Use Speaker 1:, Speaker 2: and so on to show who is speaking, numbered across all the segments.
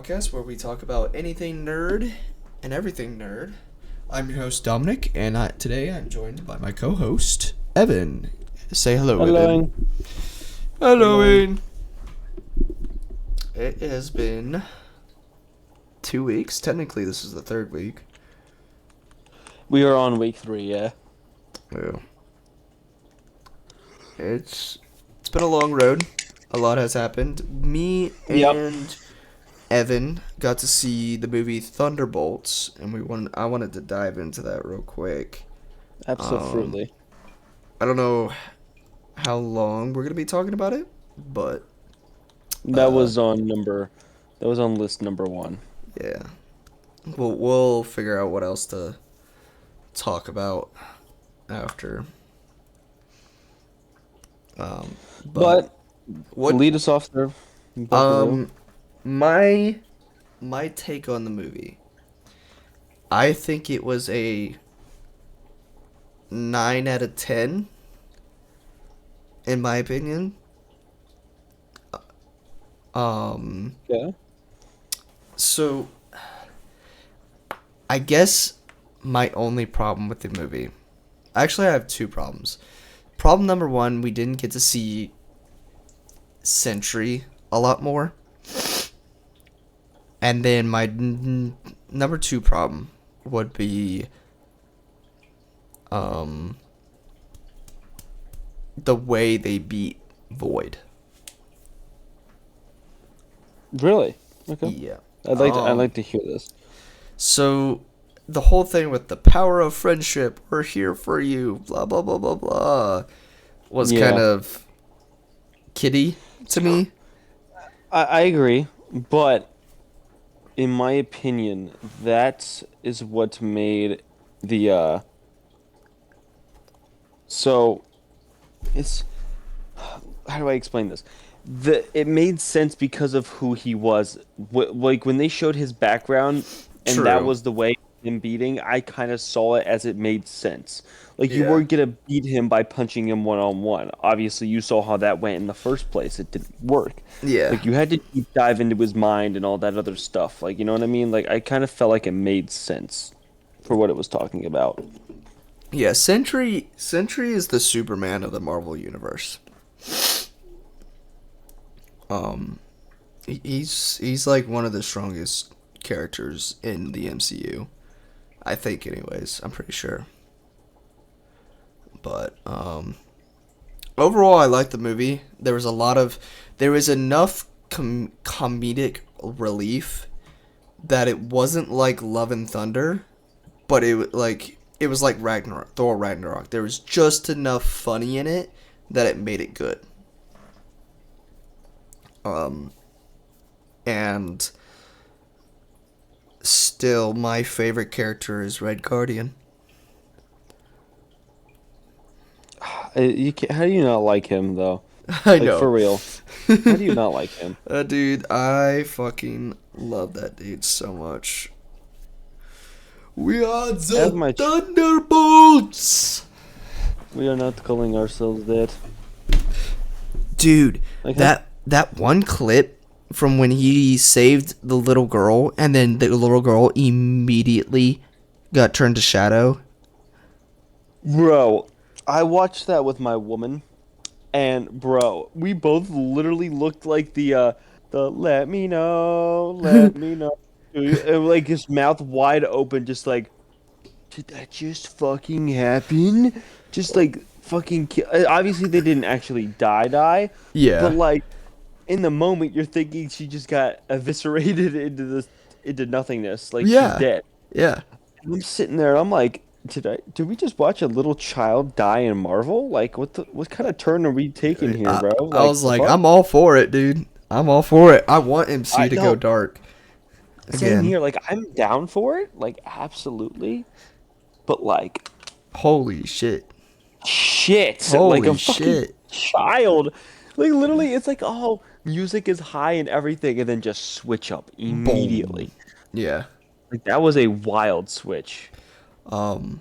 Speaker 1: podcast where we talk about anything nerd and everything nerd. I'm your host, Dominic, and today I'm joined by my co-host, Evan. Say hello,
Speaker 2: Hello.
Speaker 1: Evan. Hello, Evan. It has been 2 weeks. Technically, this is the third week.
Speaker 2: We are on week 3, yeah.
Speaker 1: Yeah. It's been a long road. A lot has happened. Me and Evan got to see the movie Thunderbolts, and I wanted to dive into that real quick.
Speaker 2: Absolutely.
Speaker 1: I don't know how long we're gonna be talking about it, but
Speaker 2: That was on list number 1.
Speaker 1: yeah, we'll figure out what else to talk about after.
Speaker 2: But
Speaker 1: what
Speaker 2: lead us off there.
Speaker 1: my take on the movie, I think it was a 9 out of 10 in my opinion.
Speaker 2: Yeah.
Speaker 1: So I guess my only problem with the movie, actually I have 2 problems. Problem number 1, we didn't get to see Sentry a lot more. And then my number 2 problem would be the way they beat Void.
Speaker 2: Really? Okay.
Speaker 1: Yeah.
Speaker 2: I'd like to hear this.
Speaker 1: So the whole thing with the power of friendship, we're here for you, blah blah blah blah blah, was kind of kiddie to me.
Speaker 2: I agree, but in my opinion, that is what made the so it's how do I explain this? It made sense because of who he was. Like when they showed his background, and that
Speaker 1: True.
Speaker 2: was the way him beating, I kind of saw it as it made sense. Like you
Speaker 1: Yeah.
Speaker 2: weren't gonna beat him by punching him one on one. Obviously, you saw how that went in the first place. It didn't work.
Speaker 1: Yeah.
Speaker 2: Like you had to deep dive into his mind and all that other stuff. Like you know what I mean? Like I kind of felt like it made sense for what it was talking about.
Speaker 1: Yeah, Sentry is the Superman of the Marvel universe. He's like one of the strongest characters in the MCU. I think anyways, I'm pretty sure. But overall I liked the movie. There was enough comedic relief that it wasn't like Love and Thunder, but it was like Thor Ragnarok. There was just enough funny in it that it made it good. And still my favorite character is Red Guardian.
Speaker 2: How do you not like him though?
Speaker 1: I
Speaker 2: Like for
Speaker 1: know.
Speaker 2: real? How do you not like him?
Speaker 1: Dude, I fucking love that dude so much. We are
Speaker 2: As
Speaker 1: the
Speaker 2: my
Speaker 1: Thunderbolts!
Speaker 2: We are not calling ourselves that.
Speaker 1: Dude,
Speaker 2: Like
Speaker 1: that one clip from when he saved the little girl and then the little girl immediately got turned to shadow.
Speaker 2: Bro, I watched that with my woman, and bro, we both literally looked like the let me know, like his mouth wide open, just like, did that just fucking happen? Just like fucking. Obviously, they didn't actually die, but
Speaker 1: Yeah.
Speaker 2: like in the moment, you're thinking she just got eviscerated into nothingness, like she's
Speaker 1: Yeah.
Speaker 2: dead.
Speaker 1: Yeah.
Speaker 2: And I'm sitting there, I'm like, did we just watch a little child die in Marvel? Like, what kind of turn are we taking here, bro?
Speaker 1: I
Speaker 2: Like,
Speaker 1: was
Speaker 2: the
Speaker 1: like,
Speaker 2: fuck?
Speaker 1: I'm all for it, dude. I'm all for it. I want MC
Speaker 2: I
Speaker 1: to go
Speaker 2: know.
Speaker 1: dark
Speaker 2: Same
Speaker 1: again.
Speaker 2: here. Like, I'm down for it. Like, absolutely. But like,
Speaker 1: Holy shit.
Speaker 2: shit. Like,
Speaker 1: Holy
Speaker 2: I'm fucking
Speaker 1: shit.
Speaker 2: child. Like, literally, it's like, oh, music is high and everything, and then just switch up
Speaker 1: Boom.
Speaker 2: immediately.
Speaker 1: Yeah.
Speaker 2: Like, that was a wild switch.
Speaker 1: Um.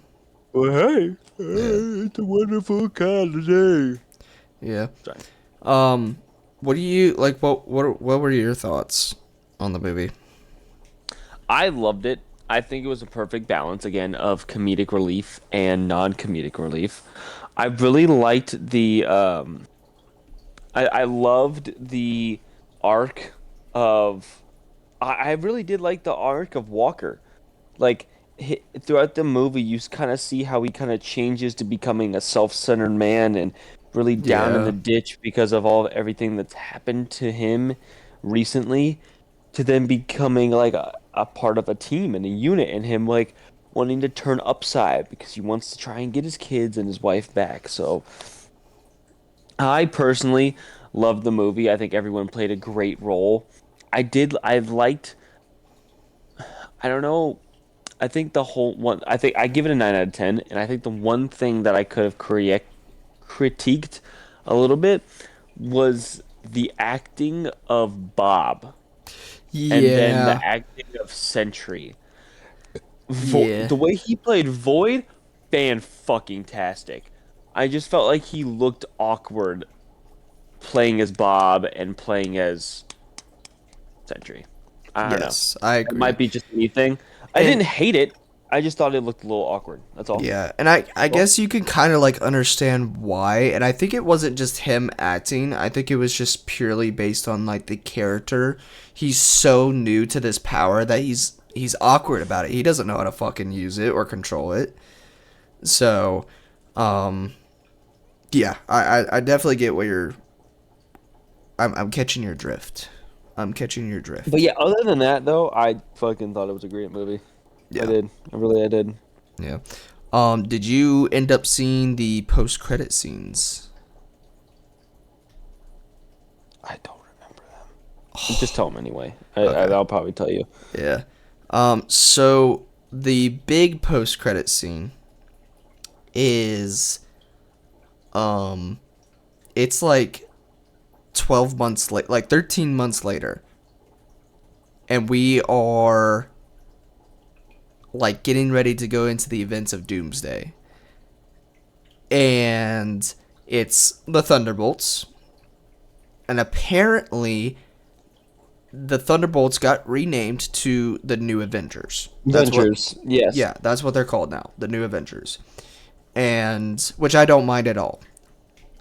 Speaker 2: Well, hey,
Speaker 1: Yeah.
Speaker 2: it's a wonderful kind of day.
Speaker 1: Yeah.
Speaker 2: Sorry.
Speaker 1: What do you like? What were your thoughts on the movie?
Speaker 2: I loved it. I think it was a perfect balance again of comedic relief and non-comedic relief. I really liked I loved the arc of I really did like the arc of Walker. Like throughout the movie, you kind of see how he kind of changes to becoming a self-centered man and really down in the
Speaker 1: Yeah.
Speaker 2: ditch because of everything that's happened to him recently, to then becoming like a part of a team and a unit, and him like wanting to turn upside because he wants to try and get his kids and his wife back. So I personally loved the movie. I think everyone played a great role. I liked. I don't know. I think the whole one. I think I give it a 9 out of 10, and I think the one thing that I could have critiqued a little bit was the acting of Bob, and then the
Speaker 1: Yeah.
Speaker 2: acting of Sentry.
Speaker 1: Yeah.
Speaker 2: The way he played Void, fan fucking tastic. I just felt like he looked awkward playing as Bob and playing as Sentry. I don't know.
Speaker 1: Yes, I
Speaker 2: It
Speaker 1: agree.
Speaker 2: might be just me thing. I
Speaker 1: And
Speaker 2: didn't hate it. I just thought it looked a little awkward. That's all.
Speaker 1: yeah, and I
Speaker 2: Well,
Speaker 1: guess you can kind of like understand why. And I think it wasn't just him acting. I think it was just purely based on like the character. He's so new to this power that he's awkward about it. He doesn't know how to fucking use it or control it. So, um, yeah, I definitely get what you're. I'm catching your drift. I'm catching your
Speaker 2: but
Speaker 1: drift.
Speaker 2: yeah, other than that though, I fucking thought it was a great movie. I
Speaker 1: Yeah,
Speaker 2: did. I did.
Speaker 1: yeah. Did you end up seeing the post credit scenes?
Speaker 2: I don't remember them. Just tell them anyway.
Speaker 1: Okay.
Speaker 2: I'll probably tell you.
Speaker 1: Yeah. So the big post credit scene is um it's like 12 months late, like 13 months later, and we are like getting ready to go into the events of Doomsday. And it's the Thunderbolts, and apparently the Thunderbolts got renamed to the New Avengers. That's what
Speaker 2: Ventures, yes.
Speaker 1: Yeah, that's what they're called now, the New Avengers. And which I don't mind at all.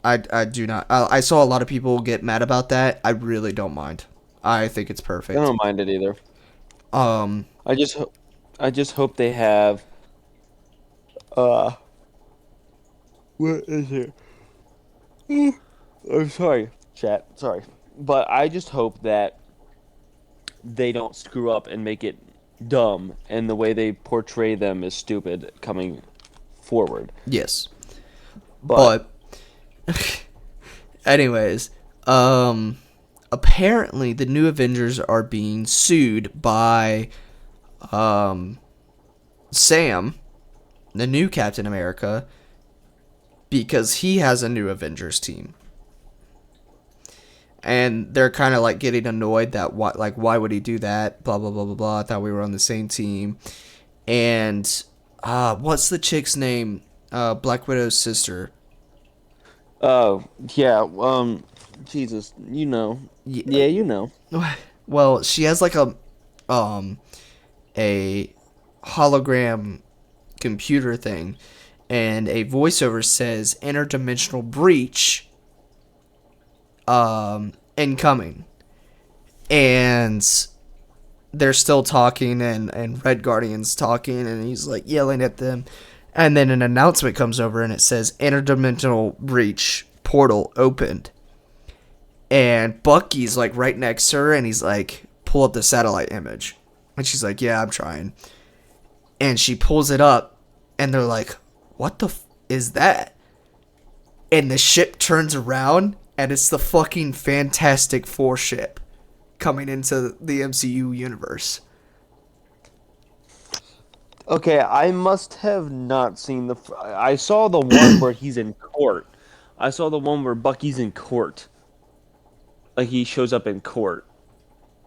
Speaker 1: I do not. I saw a lot of people get mad about that. I really don't mind. I think it's
Speaker 2: I
Speaker 1: perfect.
Speaker 2: don't mind it either.
Speaker 1: Um,
Speaker 2: I just hope they have uh what is it? I'm sorry, chat. Sorry. But I just hope that they don't screw up and make it dumb and the way they portray them is stupid coming forward.
Speaker 1: yes,
Speaker 2: But
Speaker 1: but anyways, um, apparently the New Avengers are being sued by um Sam, the new Captain America, because he has a new Avengers team. And they're kind of like getting annoyed that why would he do that? Blah blah blah blah blah. I thought we were on the same team. And what's the chick's name? Black Widow's sister.
Speaker 2: oh yeah, Jesus, you know.
Speaker 1: Yeah,
Speaker 2: Yeah, you know.
Speaker 1: well, she has like um a hologram computer thing, and a voiceover says interdimensional breach incoming. And they're still talking, and Red Guardian's talking, and he's like yelling at them. And then an announcement comes over and it says interdimensional breach portal opened. And Bucky's like right next to her, and he's like, pull up the satellite image. And she's like, yeah, I'm trying. And she pulls it up, and they're like, what the is that? And the ship turns around, and it's the fucking Fantastic Four ship coming into the MCU universe.
Speaker 2: Okay, I must have not seen I saw the one where he's in court. I saw the one where Bucky's in court. Like he shows up in court.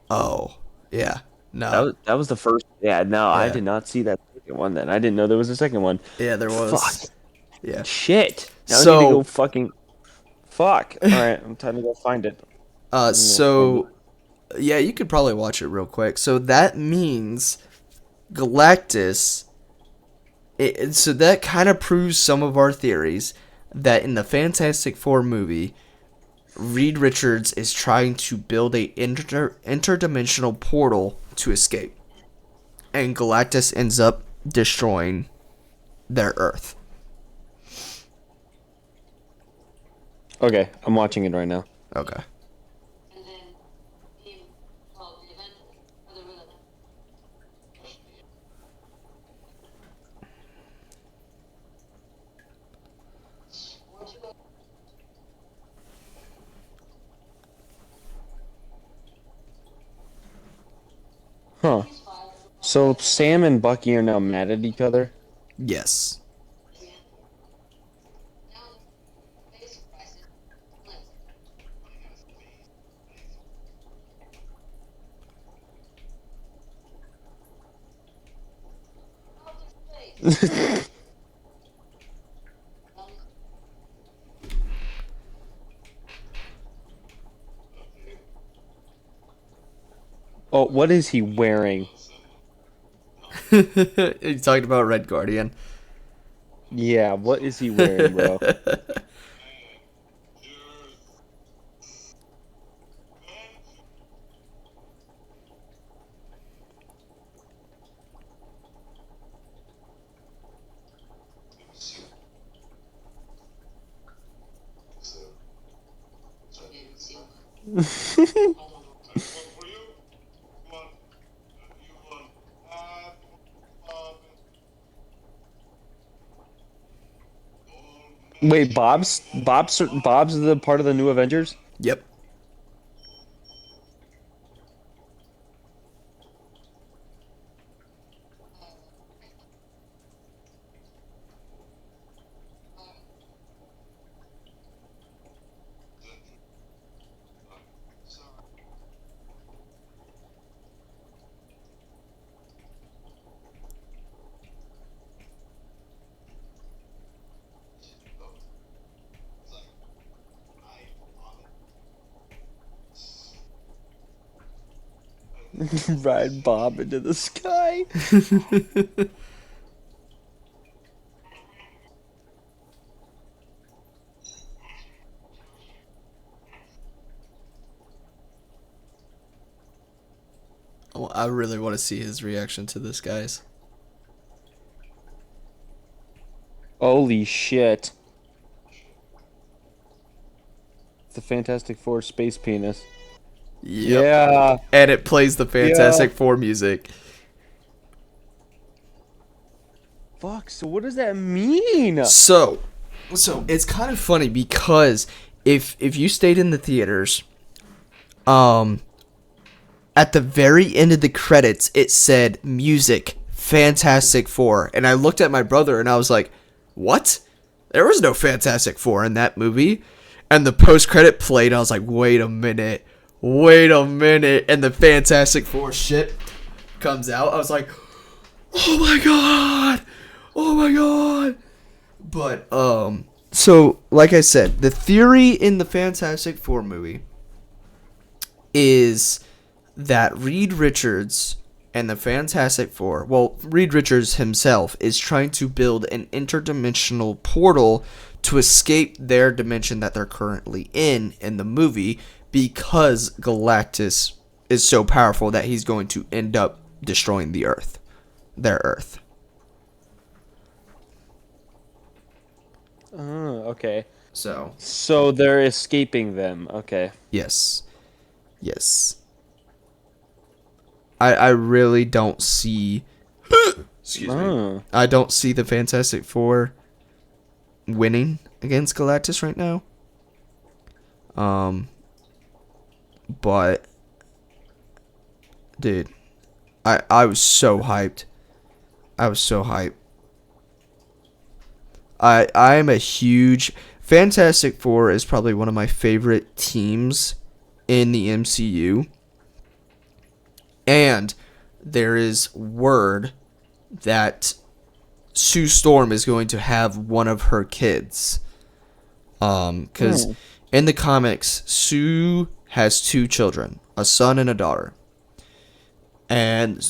Speaker 1: Oh, yeah. No.
Speaker 2: That was the first. Yeah, no, I
Speaker 1: Yeah.
Speaker 2: did not see that second one. Then I didn't know there was a second one.
Speaker 1: Yeah, there
Speaker 2: Fuck,
Speaker 1: was. Yeah.
Speaker 2: shit. Now I need to go
Speaker 1: So,
Speaker 2: fucking. Fuck. All right, I'm time to go find it. I'm gonna find it.
Speaker 1: so yeah, you could probably watch it real quick. So that means Galactus. So that kind of proves some of our theories that in the Fantastic Four movie, Reed Richards is trying to build a interdimensional portal to escape, and Galactus ends up destroying their Earth.
Speaker 2: Okay, I'm watching it right now.
Speaker 1: Okay.
Speaker 2: Huh. So Sam and Bucky are now mad at each other?
Speaker 1: Yes.
Speaker 2: Oh, what is he wearing?
Speaker 1: You talking about Red Guardian?
Speaker 2: Yeah, what is he wearing, bro? Wait, Bob's the part of the new Avengers?
Speaker 1: Yep.
Speaker 2: Ride Bob into the sky.
Speaker 1: I really want to see his reaction to this, guys.
Speaker 2: Holy shit. The Fantastic Four space penis.
Speaker 1: Yep.
Speaker 2: Yeah.
Speaker 1: And it plays the
Speaker 2: Yeah.
Speaker 1: Fantastic Four music.
Speaker 2: Fuck, so what does that mean?
Speaker 1: So it's kind of funny because if you stayed in the theaters, um, at the very end of the credits it said music Fantastic Four, and I looked at my brother and I was like, "What? There was no Fantastic Four in that movie." And the post credit played. I was like, "Wait a minute, and the Fantastic Four shit comes out." I was like, "Oh my god, oh my god!" But so like I said, the theory in the Fantastic Four movie is that Reed Richards and the Fantastic Four, well, Reed Richards himself is trying to build an interdimensional portal to escape their dimension that they're currently in the movie, because Galactus is so powerful that he's going to end up destroying the Earth, their Earth.
Speaker 2: Okay.
Speaker 1: So,
Speaker 2: So they're escaping them. Okay.
Speaker 1: yes. Yes. I really don't see excuse me.
Speaker 2: Oh.
Speaker 1: I don't see the Fantastic Four winning against Galactus right now. But dude, I was so hyped. I was so hyped. I'm a huge Fantastic Four is probably one of my favorite teams in the MCU. And there is word that Sue Storm is going to have one of her kids. Because in the comics, Sue has two children, a son and a daughter. And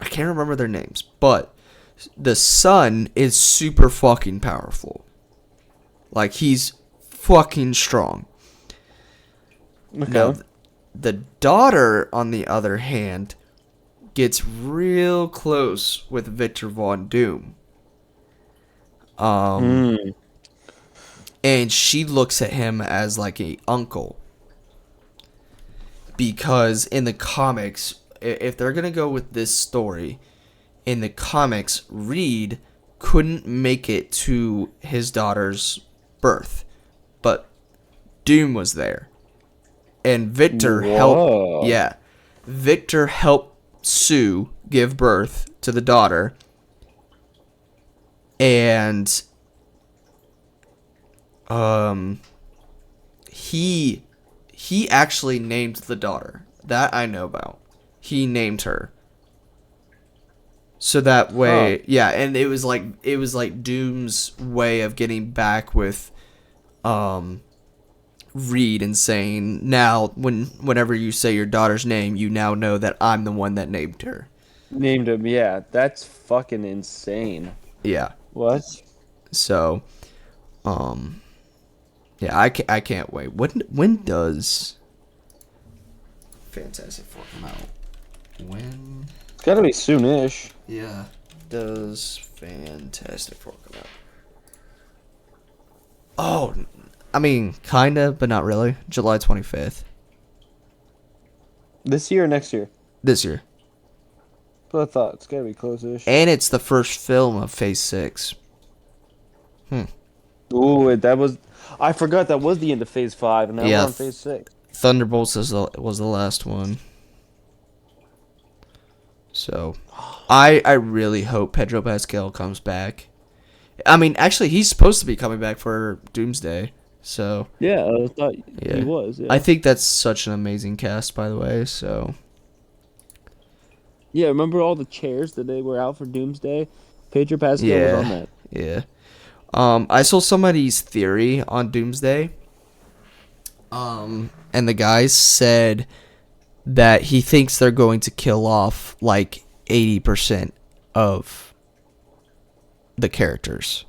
Speaker 1: I can't remember their names, but the son is super fucking powerful. Like, he's fucking strong.
Speaker 2: Okay.
Speaker 1: Now, the daughter, on the other hand, gets real close with Victor Von Doom.
Speaker 2: Hmm.
Speaker 1: And she looks at him as like a uncle. Because in the comics, if they're going to go with this story, in the comics, Reed couldn't make it to his daughter's birth. But Doom was there. And Victor helped.
Speaker 2: Whoa.
Speaker 1: Yeah. Victor helped Sue give birth to the daughter. And he actually named the daughter. That I know about. He named her. So that way, yeah, and it was like Doom's way of getting back with Reed and saying, now whenever you say your daughter's name, you now know that I'm the one that named her.
Speaker 2: Named him, yeah. That's fucking insane.
Speaker 1: Yeah.
Speaker 2: What?
Speaker 1: So, yeah, I can't wait. When does Fantastic Four come out? When?
Speaker 2: It's gotta be soonish.
Speaker 1: Yeah. Does Fantastic Four come out? Oh, I mean, kinda, but not really. July 25th.
Speaker 2: This year or next year?
Speaker 1: This year.
Speaker 2: But I thought it's gotta be close-ish.
Speaker 1: And it's the first film of Phase 6.
Speaker 2: Ooh, I forgot that was the end of Phase 5, and now
Speaker 1: Yeah.
Speaker 2: we're on Phase 6.
Speaker 1: Thunderbolts was the last one. So, I really hope Pedro Pascal comes back. I mean, actually, he's supposed to be coming back for Doomsday. So,
Speaker 2: Yeah, I thought
Speaker 1: yeah.
Speaker 2: he was. Yeah.
Speaker 1: I think that's such an amazing cast, by the way. So,
Speaker 2: Yeah, remember all the chairs that they were out for Doomsday? Pedro Pascal
Speaker 1: yeah,
Speaker 2: was on that.
Speaker 1: yeah. I saw somebody's theory on Doomsday. And the guy said that he thinks they're going to kill off like 80% of the characters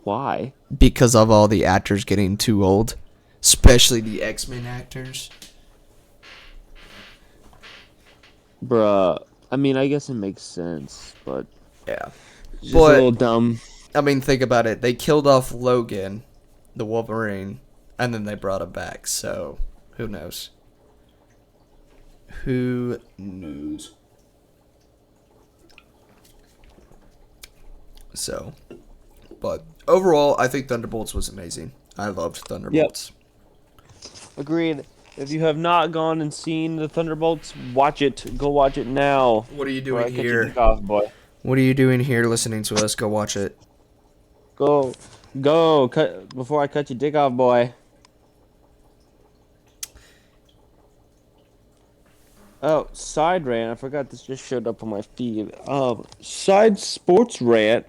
Speaker 2: Why?
Speaker 1: because of all the actors getting too old, especially the X-Men actors.
Speaker 2: Bruh. I mean, I guess it makes sense, but
Speaker 1: Yeah.
Speaker 2: it's just
Speaker 1: But
Speaker 2: a little dumb.
Speaker 1: I mean, think about it. They killed off Logan, the Wolverine, and then they brought him back. So, who knows? Who knows? So, but overall, I think Thunderbolts was amazing. I loved Thunderbolts.
Speaker 2: Agreed. If you have not gone and seen the Thunderbolts, watch it. Go watch it now.
Speaker 1: What are you
Speaker 2: Before I
Speaker 1: doing
Speaker 2: cut your
Speaker 1: here?
Speaker 2: dick off, boy.
Speaker 1: What are you doing here listening to us? Go watch it.
Speaker 2: Go. Cut before I cut your dick off, boy. Oh, side rant. I forgot this just showed up on my feed. Side sports rant.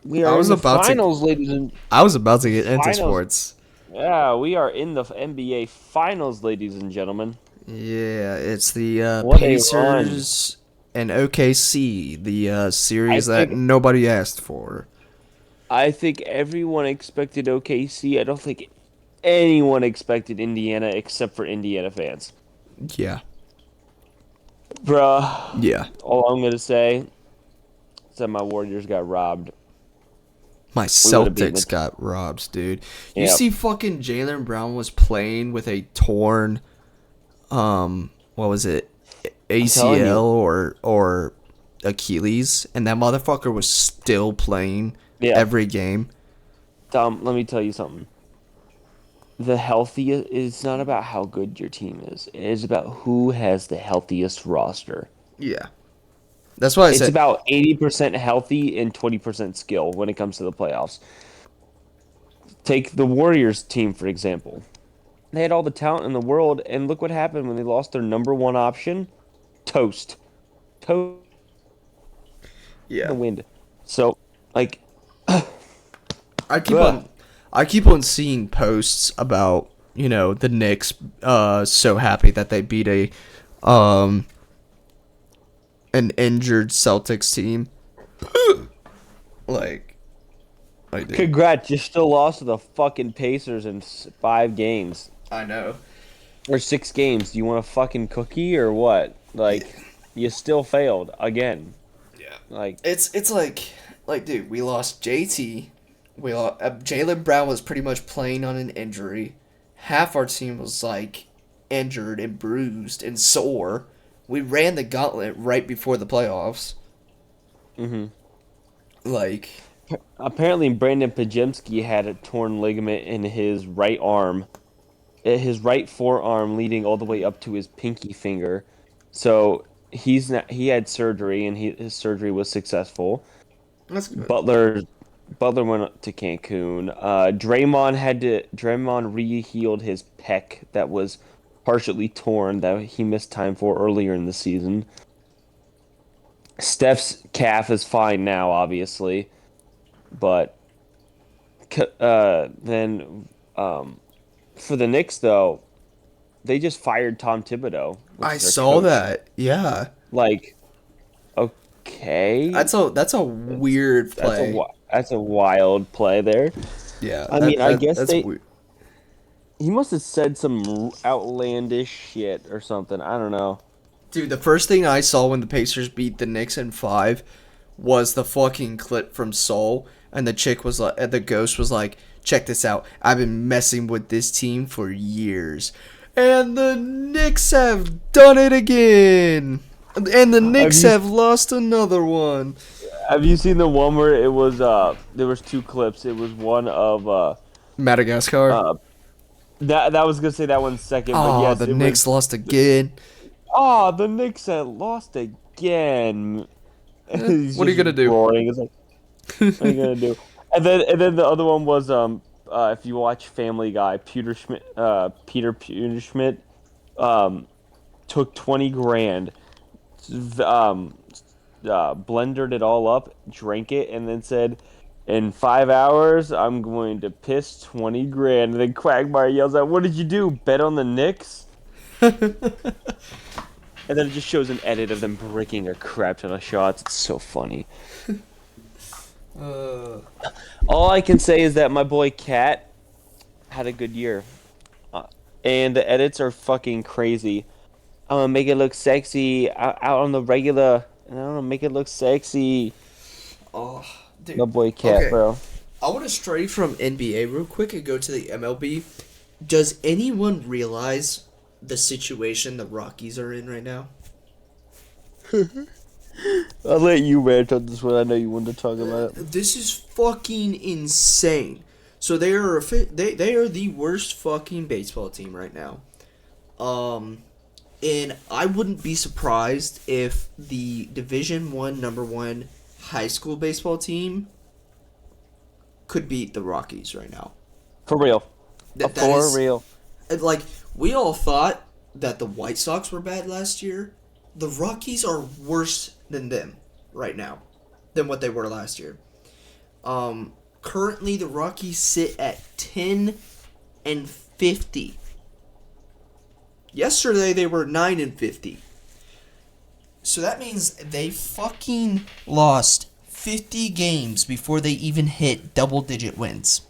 Speaker 2: We
Speaker 1: I
Speaker 2: are
Speaker 1: was
Speaker 2: in the
Speaker 1: about to-
Speaker 2: finals, ladies and
Speaker 1: I was about to get into
Speaker 2: Finals.
Speaker 1: sports.
Speaker 2: yeah, we are in the NBA finals, ladies and gentlemen.
Speaker 1: Yeah, it's the
Speaker 2: What a
Speaker 1: Pacers and OKC, the series
Speaker 2: I
Speaker 1: that
Speaker 2: think-
Speaker 1: nobody asked for.
Speaker 2: I think everyone expected OKC. I don't think anyone expected Indiana except for Indiana fans.
Speaker 1: Yeah,
Speaker 2: Bruh,
Speaker 1: yeah.
Speaker 2: all I'm going to say is that my Warriors got robbed.
Speaker 1: My
Speaker 2: would've beaten
Speaker 1: Celtics
Speaker 2: it.
Speaker 1: got robbed, dude. You
Speaker 2: Yep.
Speaker 1: see, fucking Jaylen Brown was playing with a torn, what was it,
Speaker 2: telling
Speaker 1: ACL or Achilles, and that motherfucker was still playing
Speaker 2: Yeah.
Speaker 1: every game.
Speaker 2: Tom, let me tell you something. The healthiest it's not about how good your team is. It is about who has the healthiest roster.
Speaker 1: Yeah, that's why I
Speaker 2: It's
Speaker 1: said.
Speaker 2: about 80% healthy and 20% skill when it comes to the playoffs. Take the Warriors team, for example. They had all the talent in the world, and look what happened when they lost their number one option. Toast. Toast in
Speaker 1: Yeah,
Speaker 2: the wind. So, like,
Speaker 1: I keep on seeing posts about, the Knicks so happy that they beat an injured Celtics team. Like, I did.
Speaker 2: Congrats, you still lost to the fucking Pacers in 5 games.
Speaker 1: I know.
Speaker 2: Or 6 games. Do you want a fucking cookie or what?
Speaker 1: Yeah.
Speaker 2: Like, you still failed again.
Speaker 1: Yeah.
Speaker 2: Like,
Speaker 1: It's like dude, we lost JT. We lost, Jalen Brown was pretty much playing on an injury. Half our team was like injured and bruised and sore. We ran the gauntlet right before the playoffs.
Speaker 2: hmm
Speaker 1: Like,
Speaker 2: apparently Brandon Pajemski had a torn ligament in his right arm, his right forearm, leading all the way up to his pinky finger. So he had surgery, and his surgery was successful.
Speaker 1: that's good.
Speaker 2: Butler went to Cancun. Draymond re-healed his pec that was partially torn that he missed time for earlier in the season. Steph's calf is fine now, obviously, but then for the Knicks though, they just fired Tom Thibodeau, which
Speaker 1: I
Speaker 2: is their
Speaker 1: saw
Speaker 2: coach.
Speaker 1: that. Yeah.
Speaker 2: Like, okay,
Speaker 1: That's a weird play.
Speaker 2: that's a wild play there.
Speaker 1: Yeah,
Speaker 2: I mean, I guess
Speaker 1: that's weird.
Speaker 2: he must have said some outlandish shit or something. I don't know.
Speaker 1: Dude, the first thing I saw when the Pacers beat the Knicks in 5 was the fucking clip from Soul, and the chick was like, the ghost was like, "Check this out. I've been messing with this team for years, and the Knicks have done it again, and the
Speaker 2: Have
Speaker 1: Knicks
Speaker 2: you
Speaker 1: have lost another one."
Speaker 2: have you seen the one where it was there was 2 clips. It was one of
Speaker 1: Madagascar.
Speaker 2: uh that was gonna say that one second, but
Speaker 1: Oh,
Speaker 2: yes,
Speaker 1: the
Speaker 2: it was.
Speaker 1: Knicks lost again.
Speaker 2: Oh, the Knicks had lost again. He's
Speaker 1: What are you
Speaker 2: just
Speaker 1: gonna do?
Speaker 2: roaring. It's like, what are you gonna do? And then the other one was if you watch Family Guy, Peter Schmidt took 20 grand, um blendered it all up, drank it, and then said, "In 5 hours, I'm going to piss 20 grand." And then Quagmire yells out, "What did you do? Bet on the Knicks?" And then it just shows an edit of them breaking a crap ton of shots. It's so funny.
Speaker 1: uh,
Speaker 2: All I can say is that my boy Cat had a good year. Uh, and the edits are fucking crazy. I'm gonna make it look sexy out on the regular. And I'm gonna make it look sexy.
Speaker 1: oh,
Speaker 2: My
Speaker 1: dude.
Speaker 2: boy Cat,
Speaker 1: Okay.
Speaker 2: bro.
Speaker 1: I want to stray from NBA real quick and go to the MLB. Does anyone realize the situation the Rockies are in right now?
Speaker 2: I'll let you rant on this one. I know you wanted to talk about it.
Speaker 1: This is fucking insane. So they are the worst fucking baseball team right now. And I wouldn't be surprised if the Division 1 number 1 high school baseball team could beat the Rockies right now.
Speaker 2: For real.
Speaker 1: That
Speaker 2: For
Speaker 1: is
Speaker 2: real.
Speaker 1: like we all thought that the White Sox were bad last year. The Rockies are worse than them right now, than what they were last year. Currently the Rockies sit at 10-50. Yesterday they were 9-50. So that means they fucking lost 50 games before they even hit double-digit wins.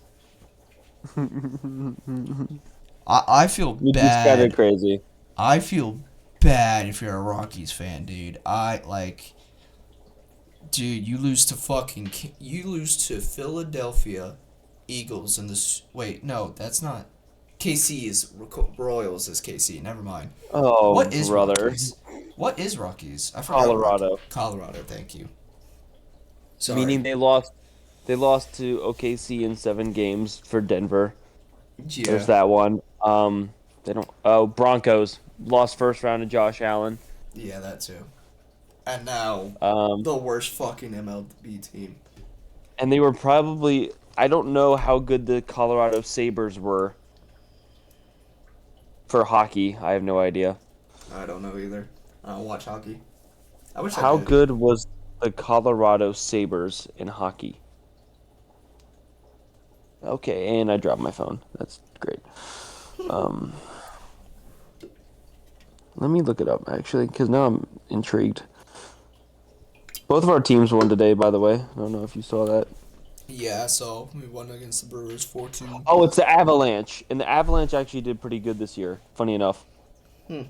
Speaker 1: I feel
Speaker 2: Which is kind of
Speaker 1: bad.
Speaker 2: crazy.
Speaker 1: I feel bad if you're a Rockies fan, dude. Dude, you lose to Philadelphia Eagles in this. Wait, no, that's not. KC is Royals is KC. Never mind.
Speaker 2: Oh,
Speaker 1: What is
Speaker 2: brother.
Speaker 1: Rockies? What is Rockies? I forgot.
Speaker 2: Colorado.
Speaker 1: Colorado. Thank you. Sorry.
Speaker 2: Meaning they lost to OKC in 7 games for Denver. There's
Speaker 1: Yeah.
Speaker 2: that one. They don't. Oh, Broncos lost first round to Josh Allen.
Speaker 1: Yeah, that too. And now
Speaker 2: Um,
Speaker 1: the worst fucking MLB team.
Speaker 2: and they were probably. I don't know how good the Colorado Sabres were for hockey. I have no idea.
Speaker 1: I don't know either. I don't watch hockey. I wish I
Speaker 2: How
Speaker 1: did.
Speaker 2: good was the Colorado Sabres in hockey? Okay, and I dropped my phone. That's great. Um, Let me look it up actually, because now I'm intrigued. Both of our teams won today, by the way. I don't know if you saw that.
Speaker 1: Yeah, so we won against the Brewers 4-2.
Speaker 2: Oh, it's the Avalanche, and the Avalanche actually did pretty good this year. Funny enough,
Speaker 1: Hmm.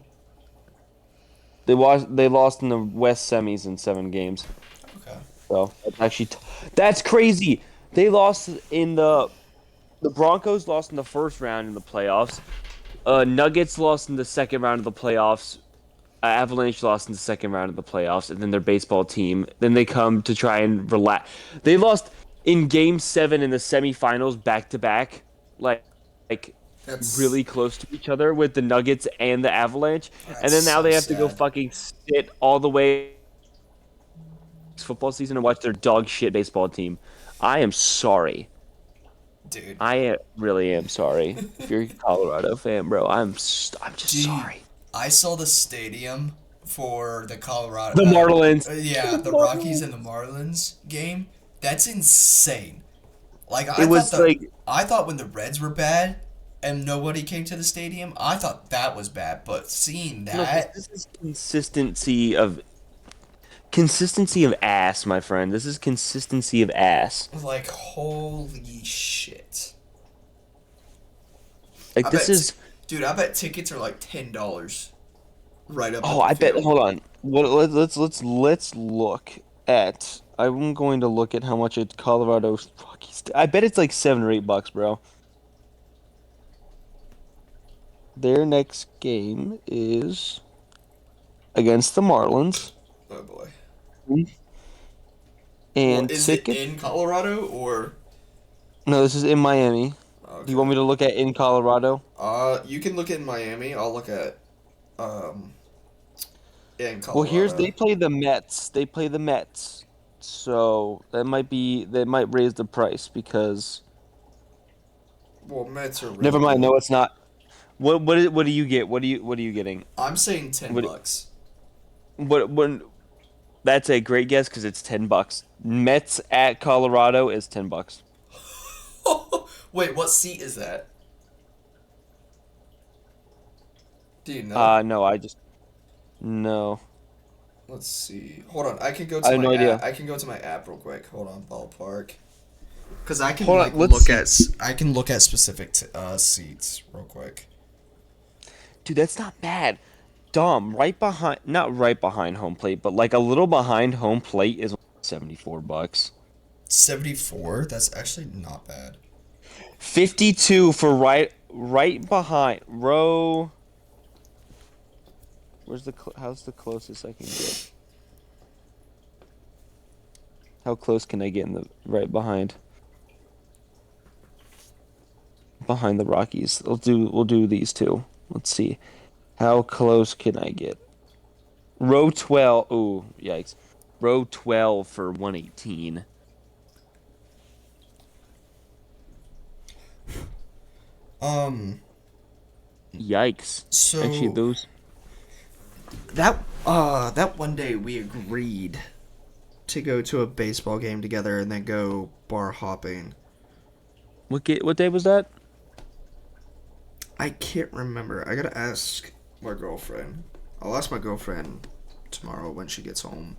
Speaker 2: they lost in the West semis in 7 games.
Speaker 1: Okay.
Speaker 2: So that's crazy. They lost in the Broncos lost in the first round in the playoffs. Nuggets lost in the second round of the playoffs. Avalanche lost in the second round of the playoffs, and then their baseball team. Then they come to try and relax. They lost in Game 7 in the semifinals back to back, like
Speaker 1: That's
Speaker 2: really close to each other with the Nuggets and the Avalanche, and
Speaker 1: that's
Speaker 2: then now
Speaker 1: so
Speaker 2: they have to go
Speaker 1: sad,
Speaker 2: fucking sit all the way football season and watch their dog shit baseball team. I am sorry.
Speaker 1: dude.
Speaker 2: I really am sorry. If you're a Colorado fan, bro, I'm just
Speaker 1: Dude,
Speaker 2: sorry.
Speaker 1: I saw the stadium for the Colorado,
Speaker 2: The Marlins.
Speaker 1: yeah,
Speaker 2: The
Speaker 1: the Rockies and the
Speaker 2: Marlins.
Speaker 1: Marlins game. That's insane. Like
Speaker 2: It was like
Speaker 1: I thought when the Reds were bad and nobody came to the stadium, I thought that was bad. But seeing
Speaker 2: no, because
Speaker 1: that,
Speaker 2: this is consistency of ass, my friend. This is consistency of ass.
Speaker 1: like, holy shit!
Speaker 2: Like
Speaker 1: I
Speaker 2: this
Speaker 1: bet,
Speaker 2: is.
Speaker 1: dude, I bet tickets are like $10 right up
Speaker 2: Oh,
Speaker 1: at the
Speaker 2: I bet.
Speaker 1: field.
Speaker 2: Hold on. What? Let's look at. I'm going to look at how much it's Colorado's Rockies. I bet it's like $7 or $8, bro. Their next game is against the Marlins,
Speaker 1: Oh boy. Well,
Speaker 2: and
Speaker 1: is it
Speaker 2: ticket.
Speaker 1: in Colorado or?
Speaker 2: No, this is in Miami. Do you want
Speaker 1: Okay.
Speaker 2: me to look at in Colorado?
Speaker 1: You can look at Miami. I'll look at um in
Speaker 2: Well, here's they
Speaker 1: Colorado.
Speaker 2: play the Mets. They play the Mets. So that might raise the price because
Speaker 1: Well, Mets are really
Speaker 2: never mind. No,
Speaker 1: good.
Speaker 2: it's not. What do you get? What are you getting?
Speaker 1: I'm saying ten
Speaker 2: What
Speaker 1: bucks.
Speaker 2: what that's a great guess because it's $10. Mets at Colorado is $10.
Speaker 1: Wait, what seat is that? Do you know?
Speaker 2: No, I just no.
Speaker 1: Let's see. Hold on. I can go
Speaker 2: I
Speaker 1: to
Speaker 2: have
Speaker 1: my
Speaker 2: no
Speaker 1: app.
Speaker 2: idea.
Speaker 1: I can go to my app real quick. Hold on, ballpark. Cause I can
Speaker 2: Hold on,
Speaker 1: like
Speaker 2: let's
Speaker 1: look
Speaker 2: see.
Speaker 1: at I can look at specific seats real quick.
Speaker 2: Dude, that's not bad. Dom, not right behind home plate, but like a little behind home plate is $74.
Speaker 1: 74. That's actually not bad.
Speaker 2: 52 for right behind row. How's the closest I can get? How close can I get in the right behind the Rockies? We'll do these two. Let's see. How close can I get? Row 12. Ooh, yikes. Row 12 for 118.
Speaker 1: Um.
Speaker 2: Yikes. Actually,
Speaker 1: So
Speaker 2: those.
Speaker 1: that one day we agreed to go to a baseball game together and then go bar hopping.
Speaker 2: What day was that?
Speaker 1: I can't remember. I gotta ask my girlfriend. I'll ask my girlfriend tomorrow when she gets home.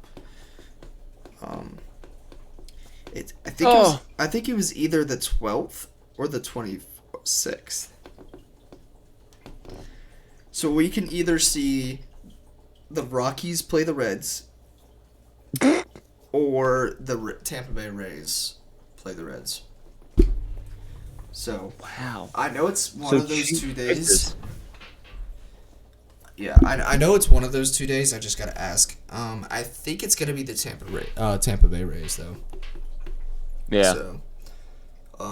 Speaker 1: Um,
Speaker 2: Oh,
Speaker 1: I think it was either the 12th or the 26th. So we can either see the Rockies play the Reds or the Tampa Bay Rays play the Reds. So
Speaker 2: wow.
Speaker 1: I know it's one
Speaker 2: So
Speaker 1: of those
Speaker 2: cheap
Speaker 1: 2 days.
Speaker 2: prices.
Speaker 1: Yeah, I know it's one of those 2 days. I just gotta ask. I think it's gonna be the Tampa Bay Rays though.
Speaker 2: Yeah.
Speaker 1: So,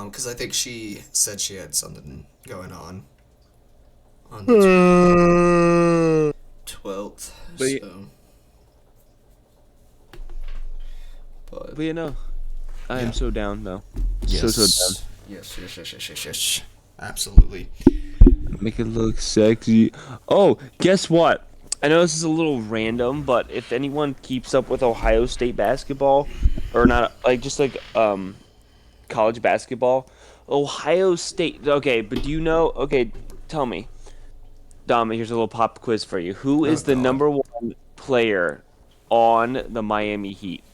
Speaker 1: because I think she said she had something going on the
Speaker 2: But
Speaker 1: 12th.
Speaker 2: y-
Speaker 1: So, but
Speaker 2: but you know, I am
Speaker 1: yeah,
Speaker 2: so down though. So down.
Speaker 1: yes. Absolutely.
Speaker 2: Make it look sexy. Oh, guess what? I know this is a little random, but if anyone keeps up with Ohio State basketball, or not, like just like college basketball, Ohio State. Okay, but do you know? Okay, tell me, Dom. Here's a little pop quiz for you. Who
Speaker 1: Oh
Speaker 2: is the
Speaker 1: God.
Speaker 2: number one player on the Miami Heat?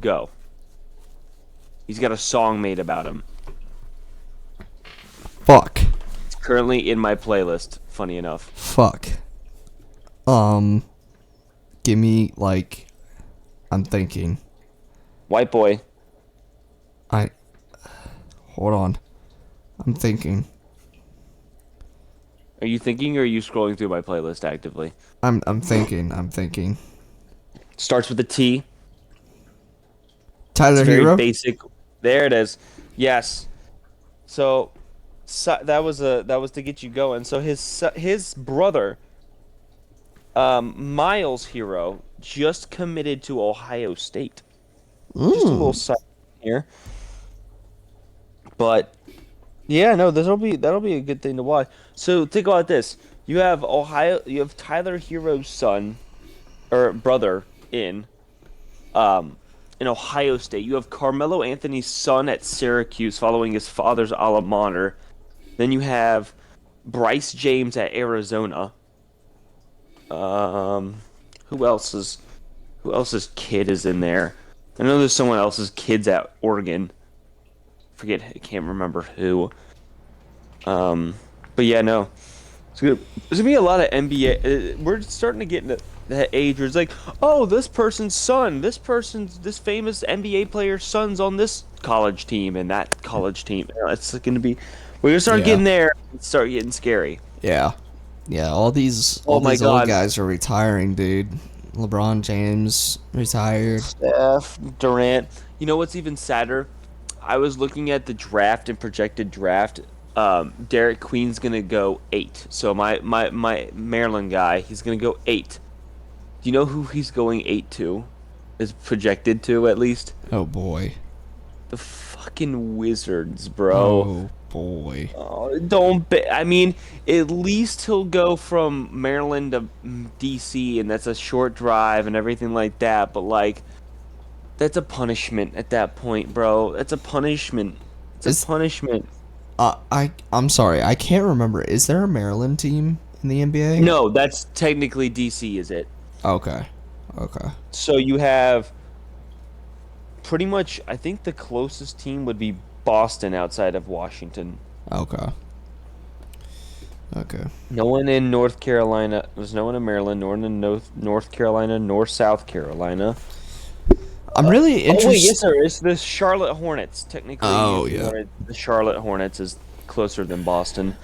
Speaker 2: Go. He's got a song made about him.
Speaker 1: Fuck.
Speaker 2: It's currently in my playlist, funny enough.
Speaker 1: Fuck. Give me, like, I'm thinking.
Speaker 2: White boy.
Speaker 1: Hold on. I'm thinking.
Speaker 2: Are you thinking or are you scrolling through my playlist actively?
Speaker 1: I'm thinking.
Speaker 2: Starts with a T.
Speaker 1: Tyler
Speaker 2: It's very
Speaker 1: Hero?
Speaker 2: basic. There it is. Yes. So, that was to get you going. So his brother, Miles Hero, just committed to Ohio State. Just a little side here. But yeah, no, that'll be a good thing to watch. So think about this: you have Tyler Hero's son or brother in Ohio State. You have Carmelo Anthony's son at Syracuse, following his father's alma mater. Then you have Bryce James at Arizona. Who else's kid is in there? I know there's someone else's kids at Oregon. I can't remember who. But yeah, no. There's gonna be a lot of NBA. We're starting to get into that age where it's like, oh, this famous NBA player's son's on this college team and that college team. It's gonna be. We're gonna start getting there. And start getting scary.
Speaker 1: Yeah. Yeah, all these
Speaker 2: Oh my
Speaker 1: old
Speaker 2: God.
Speaker 1: guys are retiring, dude. LeBron James retired.
Speaker 2: Steph, Durant. You know what's even sadder? I was looking at the draft and projected draft. Derek Queen's gonna go 8. So my Maryland guy, he's gonna go 8. Do you know who he's going 8 to? Is projected to, at least?
Speaker 1: Oh boy.
Speaker 2: The fucking Wizards, bro.
Speaker 1: Oh boy.
Speaker 2: Oh, don't be. I mean, at least he'll go from Maryland to DC, and that's a short drive and everything like that. But like, that's a punishment at that point, bro. That's a punishment. It's a punishment.
Speaker 1: I'm sorry. I can't remember. Is there a Maryland team in the NBA?
Speaker 2: No, that's technically DC, is it?
Speaker 1: Okay.
Speaker 2: So you have pretty much. I think the closest team would be Boston outside of Washington.
Speaker 1: Okay.
Speaker 2: No one in North Carolina. There's no one in Maryland, nor in North Carolina, nor South Carolina.
Speaker 1: I'm really interested.
Speaker 2: Oh wait, yes, sir. It's the Charlotte Hornets. Technically,
Speaker 1: Oh, yeah.
Speaker 2: The Charlotte Hornets is closer than Boston,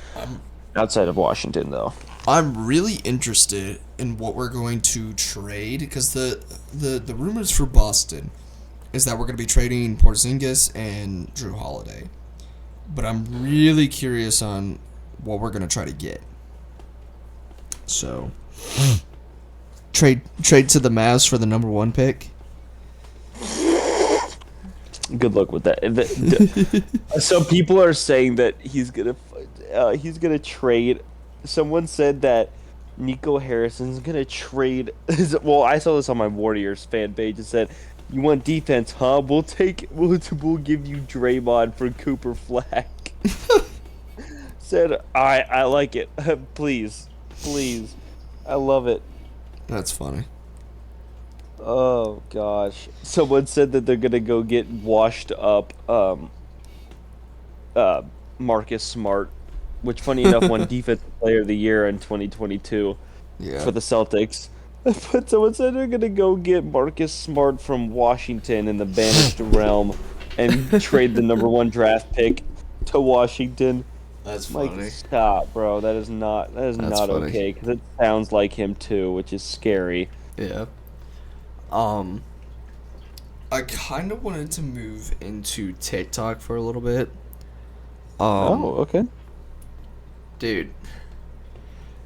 Speaker 2: outside of Washington, though.
Speaker 1: I'm really interested in what we're going to trade because the rumors for Boston is that we're going to be trading Porzingis and Drew Holiday, but I'm really curious on what we're going to try to get. So, trade to the Mavs for the number 1 pick.
Speaker 2: Good luck with that. So people are saying that he's gonna trade. Someone said that Nico Harrison's gonna trade. Well, I saw this on my Warriors fan page. It said, "You want defense, huh? We'll give you Draymond for Cooper Flack." Said, I like it. Please, I love it.
Speaker 1: That's funny.
Speaker 2: Oh gosh. Someone said that they're gonna go get washed up Marcus Smart, which funny enough won Defensive Player of the Year in 2022 for the Celtics. But someone said they're gonna go get Marcus Smart from Washington in the Banished Realm and trade the number 1 draft pick to Washington.
Speaker 1: That's funny.
Speaker 2: Like, stop, bro. That is not
Speaker 1: That's funny.
Speaker 2: okay, because it sounds like him too, which is scary.
Speaker 1: Yeah. I kind of wanted to move into TikTok for a little bit.
Speaker 2: Okay.
Speaker 1: Dude,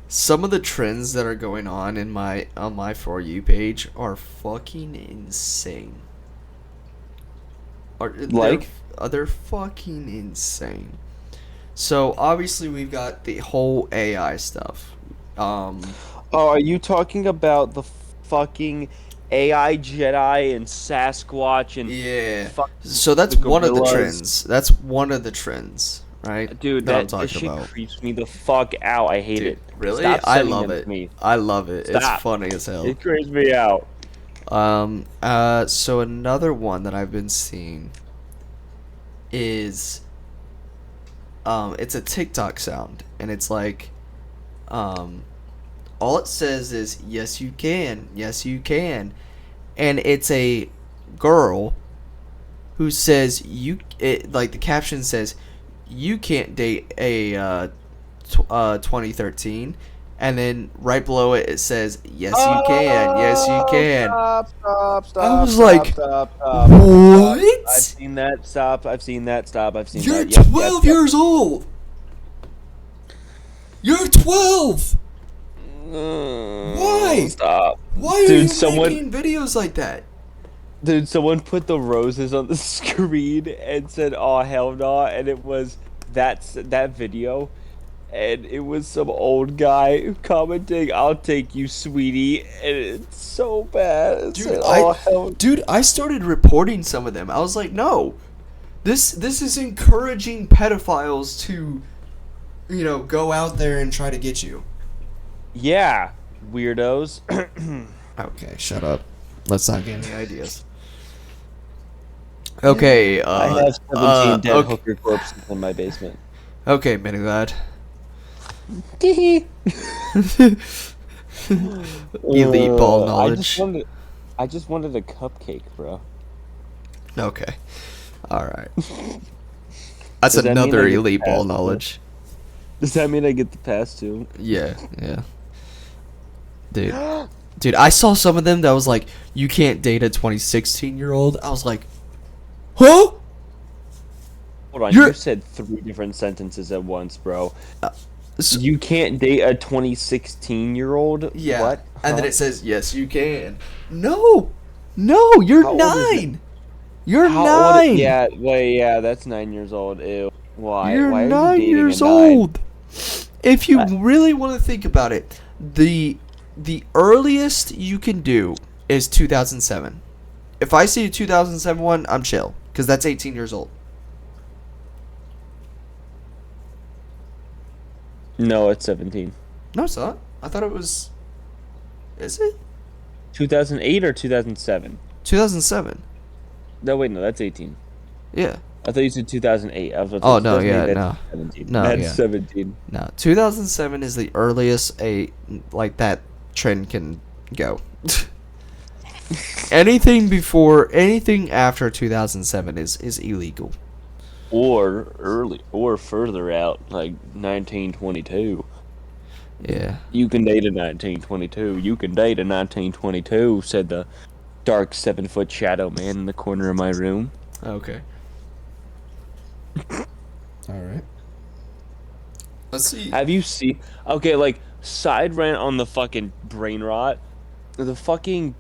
Speaker 1: some of the trends that are going on my For You page are fucking insane. They're fucking insane. So obviously we've got the whole AI stuff.
Speaker 2: Oh, are you talking about the fucking AI Jedi and Sasquatch and
Speaker 1: yeah? So that's one of the trends. That's one of the trends, right?
Speaker 2: Dude, that shit creeps me the fuck out. I hate it.
Speaker 1: Really?
Speaker 2: Stop
Speaker 1: I
Speaker 2: sending
Speaker 1: love
Speaker 2: them
Speaker 1: it.
Speaker 2: to me.
Speaker 1: I love it.
Speaker 2: Stop.
Speaker 1: It's funny as hell.
Speaker 2: It creeps me out.
Speaker 1: So another one that I've been seeing is it's a TikTok sound, and it's like, um, all it says is yes you can, and it's a girl who says like the caption says, you can't date a 2013, and then right below it it says yes you
Speaker 2: Oh,
Speaker 1: can.
Speaker 2: stop,
Speaker 1: I
Speaker 2: stop,
Speaker 1: was
Speaker 2: stop,
Speaker 1: like,
Speaker 2: stop, stop, stop. I've
Speaker 1: what?
Speaker 2: seen that. Stop. I've seen that. Stop. I've seen
Speaker 1: You're
Speaker 2: that. Yep, yep,
Speaker 1: 12
Speaker 2: yep.
Speaker 1: years old. You're 12. Why?
Speaker 2: Stop.
Speaker 1: Why are
Speaker 2: Dude,
Speaker 1: you making videos like that?
Speaker 2: someone put the roses on the screen and said, "Oh hell no!" And it was that video, and it was some old guy commenting, "I'll take you, sweetie," and it's so bad. It
Speaker 1: Dude,
Speaker 2: said, "Oh hell."
Speaker 1: I started reporting some of them. I was like, no. This is encouraging pedophiles to, go out there and try to get you.
Speaker 2: Yeah, weirdos.
Speaker 1: Okay, shut up. Let's not get any ideas. Okay,
Speaker 2: I have 17 dead
Speaker 1: okay,
Speaker 2: hooker corpses in my basement.
Speaker 1: okay, Mini Lad. Elite ball knowledge.
Speaker 2: I just wanted a cupcake, bro.
Speaker 1: Okay, all right. That's
Speaker 2: Does that mean
Speaker 1: another
Speaker 2: I get
Speaker 1: elite ball
Speaker 2: passed?
Speaker 1: knowledge.
Speaker 2: Does that mean I get the pass too?
Speaker 1: Yeah, yeah. Dude, I saw some of them that was like, you can't date a 2016-year-old. I was like, huh?
Speaker 2: Hold on,
Speaker 1: You're
Speaker 2: you said 3 different sentences at once, bro.
Speaker 1: so,
Speaker 2: You can't date a 2016-year-old?
Speaker 1: yeah.
Speaker 2: What?
Speaker 1: And then
Speaker 2: Huh?
Speaker 1: it says, yes, you can. No, no, you're
Speaker 2: How old is it?
Speaker 1: 9. You're
Speaker 2: How old?
Speaker 1: 9.
Speaker 2: Yeah, wait, yeah, that's 9 years old. Ew. Why?
Speaker 1: You're
Speaker 2: Why are you
Speaker 1: 9
Speaker 2: dating a
Speaker 1: years
Speaker 2: 9?
Speaker 1: old. If you
Speaker 2: Uh,
Speaker 1: really want to think about it, the earliest you can do is 2007. If I see a 2007 one, I'm chill, because that's 18 years old.
Speaker 2: No, it's 17.
Speaker 1: No, it's not. I thought it was. Is it
Speaker 2: 2008 or 2007?
Speaker 1: 2007?
Speaker 2: No, wait, no, that's 18.
Speaker 1: Yeah.
Speaker 2: I thought you said 2008. I was about to
Speaker 1: Oh
Speaker 2: say
Speaker 1: no,
Speaker 2: 2008,
Speaker 1: yeah,
Speaker 2: that's
Speaker 1: no,
Speaker 2: 17.
Speaker 1: no,
Speaker 2: That's
Speaker 1: yeah,
Speaker 2: 17.
Speaker 1: no. 2007 is the earliest a like that trend can go. Anything after 2007 is illegal.
Speaker 2: Or early, or further out, like 1922.
Speaker 1: Yeah.
Speaker 2: You can date a 1922. You can date a 1922, said the dark 7-foot shadow man in the corner of my room.
Speaker 1: Okay. All right. Let's see.
Speaker 2: Have you seen? Okay, like, side rant on the fucking brain rot. The fucking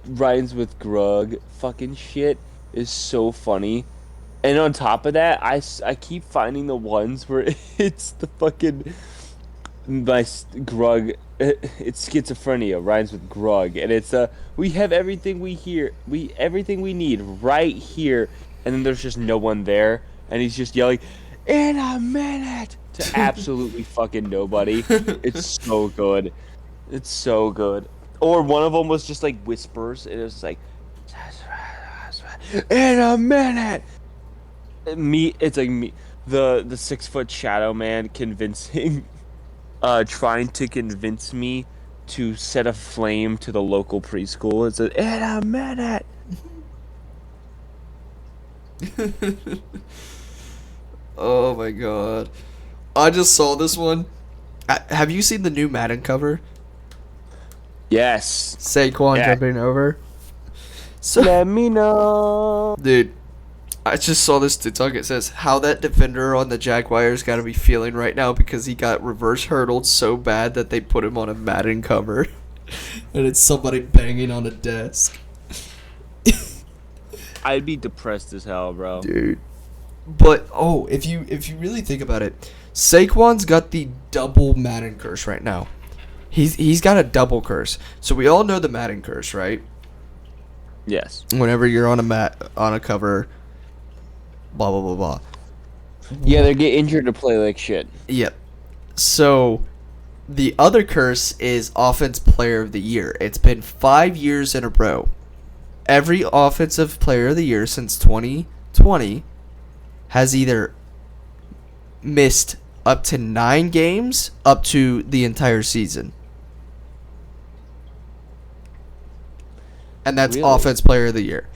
Speaker 2: Rhymes with Grug fucking shit is so funny. And on top of that, I keep finding the ones where it's the fucking Grug. It's schizophrenia rhymes with Grug, and it's we have everything everything we need right here, and then there's just no one there, and he's just yelling, "In a minute!" to absolutely fucking nobody. It's so good. It's so good. Or one of them was just like whispers. It was like, "In a minute." It's like me, the 6-foot shadow man convincing, trying to convince me to set a flame to the local preschool. It's in a minute.
Speaker 1: Oh my god. I just saw this one. Have you seen the new Madden cover?
Speaker 2: Yes.
Speaker 1: Saquon
Speaker 2: Yeah.
Speaker 1: jumping over. So,
Speaker 2: Let me know.
Speaker 1: dude, I just saw this TikTok. It says how that defender on the Jaguars got to be feeling right now because he got reverse hurdled so bad that they put him on a Madden cover, and it's somebody banging on a desk.
Speaker 2: I'd be depressed as hell, bro.
Speaker 1: Dude. But if you really think about it, Saquon's got the double Madden curse right now. He's got a double curse. So we all know the Madden curse, right?
Speaker 2: Yes.
Speaker 1: Whenever you're on a cover, blah blah blah blah.
Speaker 2: Yeah, they get injured to play like shit.
Speaker 1: Yep. So The other curse is Offense Player of the Year. It's been 5 years in a row. Every Offensive Player of the Year since 2020 has either missed up to 9 games up to the entire season. And that's
Speaker 2: Really?
Speaker 1: Offense Player of the Year.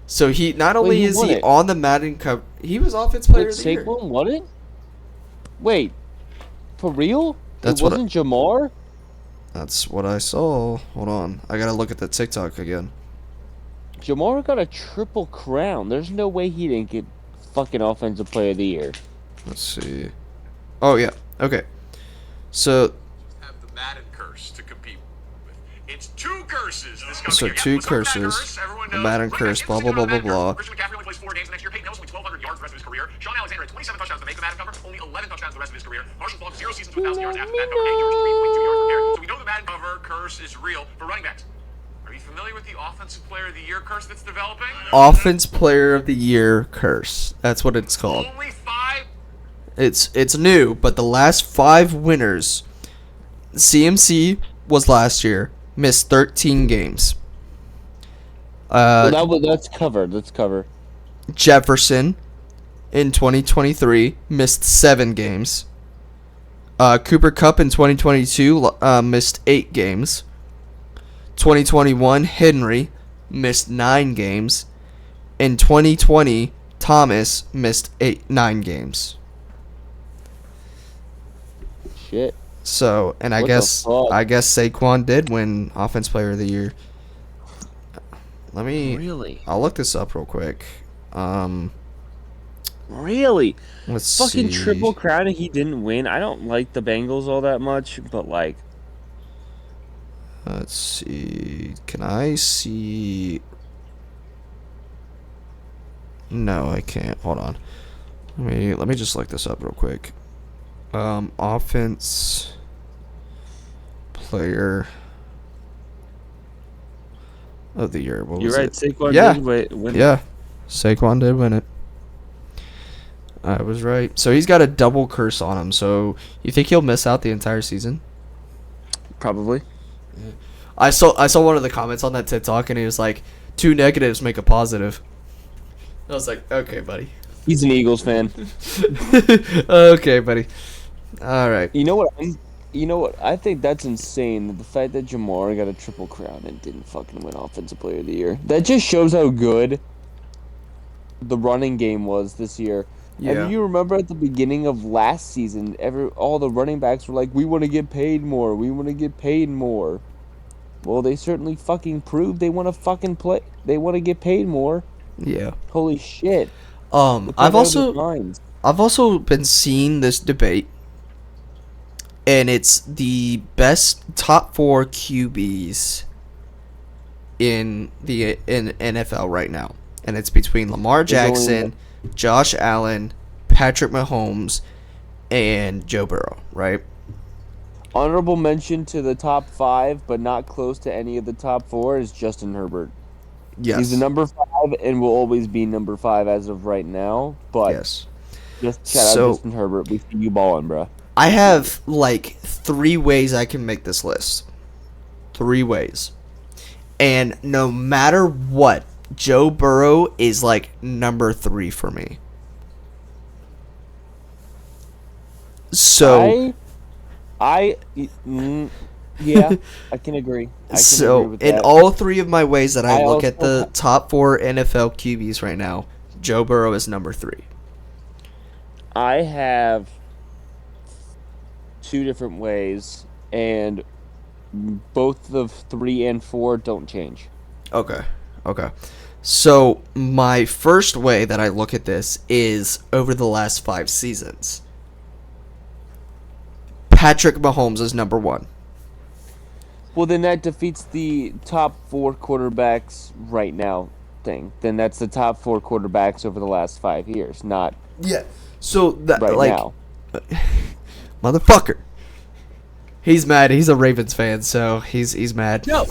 Speaker 1: So he not only
Speaker 2: he
Speaker 1: is
Speaker 2: won
Speaker 1: he
Speaker 2: it.
Speaker 1: on the Madden cover, he was Offense Player
Speaker 2: Wait,
Speaker 1: of the Year.
Speaker 2: Saquon won it? Wait, for real?
Speaker 1: That's
Speaker 2: it
Speaker 1: what
Speaker 2: wasn't Jamar?
Speaker 1: That's what I saw. Hold on, I gotta look at the TikTok again.
Speaker 2: Jamar got a triple crown. There's no way he didn't get fucking Offensive Player of the Year.
Speaker 1: Let's see. Oh yeah. Okay. So
Speaker 3: Have the Madden curse to compete with. It's 2 curses. This comes
Speaker 1: So
Speaker 3: here.
Speaker 1: 2
Speaker 3: Let's start with
Speaker 1: curses.
Speaker 3: Everyone
Speaker 1: The
Speaker 3: knows.
Speaker 1: Madden
Speaker 3: Look,
Speaker 1: curse,
Speaker 3: it's
Speaker 1: blah,
Speaker 3: just
Speaker 1: blah,
Speaker 3: another
Speaker 1: blah,
Speaker 3: Madden
Speaker 1: blah,
Speaker 3: curse. Christian McCaffrey only plays 4 games the next year. Peyton Hillis only 1,200 yards the rest of his career. Sean Alexander had 27 touchdowns to make the Madden cover, only 11 touchdowns the rest of his career. Marshall Faulk 0 seasons to 1,000 yards after the Madden cover. Eddie George 3.2 yards per carry. So we know the Madden cover curse is real for running backs. Are you familiar with the Offensive Player of the Year curse that's developing?
Speaker 1: Offense Player of the Year curse. That's what it's called.
Speaker 3: Only 5.
Speaker 1: It's new, but the last 5 winners. CMC was last year, missed 13 games.
Speaker 2: That's covered. That's covered.
Speaker 1: Jefferson in 2023 missed 7 games. Cooper Kupp in 2022 missed 8 games. 2021 Henry missed 9 games. In 2020 Thomas missed 9 games.
Speaker 2: Shit.
Speaker 1: So, and I
Speaker 2: What the
Speaker 1: guess
Speaker 2: fuck?
Speaker 1: Saquon did win Offense Player of the Year. Let me.
Speaker 2: Really?
Speaker 1: I'll look this up real quick.
Speaker 2: Really?
Speaker 1: Let's
Speaker 2: Fucking
Speaker 1: see.
Speaker 2: triple crown and he didn't win. I don't like the Bengals all that much, but like,
Speaker 1: Let's see. Can I see? No, I can't. Hold on. Let me just look this up real quick. Offense Player of the Year. What
Speaker 2: you're
Speaker 1: was
Speaker 2: right.
Speaker 1: it?
Speaker 2: Saquon
Speaker 1: Yeah.
Speaker 2: did win.
Speaker 1: Yeah, Saquon did win it. I was right. So he's got a double curse on him. So you think he'll miss out the entire season?
Speaker 2: Probably.
Speaker 1: I saw one of the comments on that TikTok, and he was like, 2 negatives make a positive. I was like, okay, buddy.
Speaker 2: He's an Eagles fan.
Speaker 1: Okay, buddy. All right.
Speaker 2: You know what? I think that's insane. The fact that Jamar got a triple crown and didn't fucking win Offensive Player of the Year. That just shows how good the running game was this year.
Speaker 1: Yeah.
Speaker 2: And you remember at the beginning of last season, all the running backs were like, "We want to get paid more. We want to get paid more." Well, they certainly fucking proved they want to fucking play. They want to get paid more.
Speaker 1: Yeah.
Speaker 2: Holy shit!
Speaker 1: I've also been seeing this debate, and it's the best top 4 QBs in NFL right now, and it's between Lamar Jackson, Josh Allen, Patrick Mahomes, and Joe Burrow, right?
Speaker 2: Honorable mention to the top 5, but not close to any of the top 4, is Justin Herbert.
Speaker 1: Yes.
Speaker 2: He's the number 5 and will always be number 5 as of right now. But
Speaker 1: Yes.
Speaker 2: just shout out Justin Herbert. We see you balling, bro.
Speaker 1: I have like 3 ways I can make this list. 3 ways. And no matter what, Joe Burrow is like number 3 for me. So
Speaker 2: yeah, I can agree. I can agree with
Speaker 1: in
Speaker 2: that.
Speaker 1: all 3 of my ways that I look at
Speaker 2: also
Speaker 1: the top 4 NFL QBs right now, Joe Burrow is number 3.
Speaker 2: I have 2 different ways, and both the 3 and 4 don't change.
Speaker 1: Okay. So my first way that I look at this is over the last 5 seasons. Patrick Mahomes is number 1.
Speaker 2: Well, then that defeats the top 4 quarterbacks right now thing. Then that's the top 4 quarterbacks over the last 5 years, not
Speaker 1: Yeah. So that
Speaker 2: right now.
Speaker 1: Motherfucker. He's mad. He's a Ravens fan, so he's mad.
Speaker 2: No.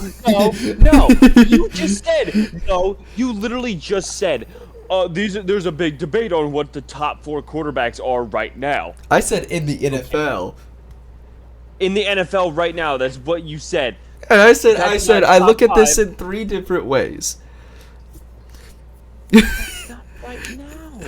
Speaker 2: You just said no. You literally just said. There's a big debate on what the top 4 quarterbacks are right now.
Speaker 1: I said in the NFL.
Speaker 2: in the NFL right now. That's what you said.
Speaker 1: And I said, I
Speaker 2: top
Speaker 1: look at this
Speaker 2: five.
Speaker 1: in 3 different ways.
Speaker 2: Not right now.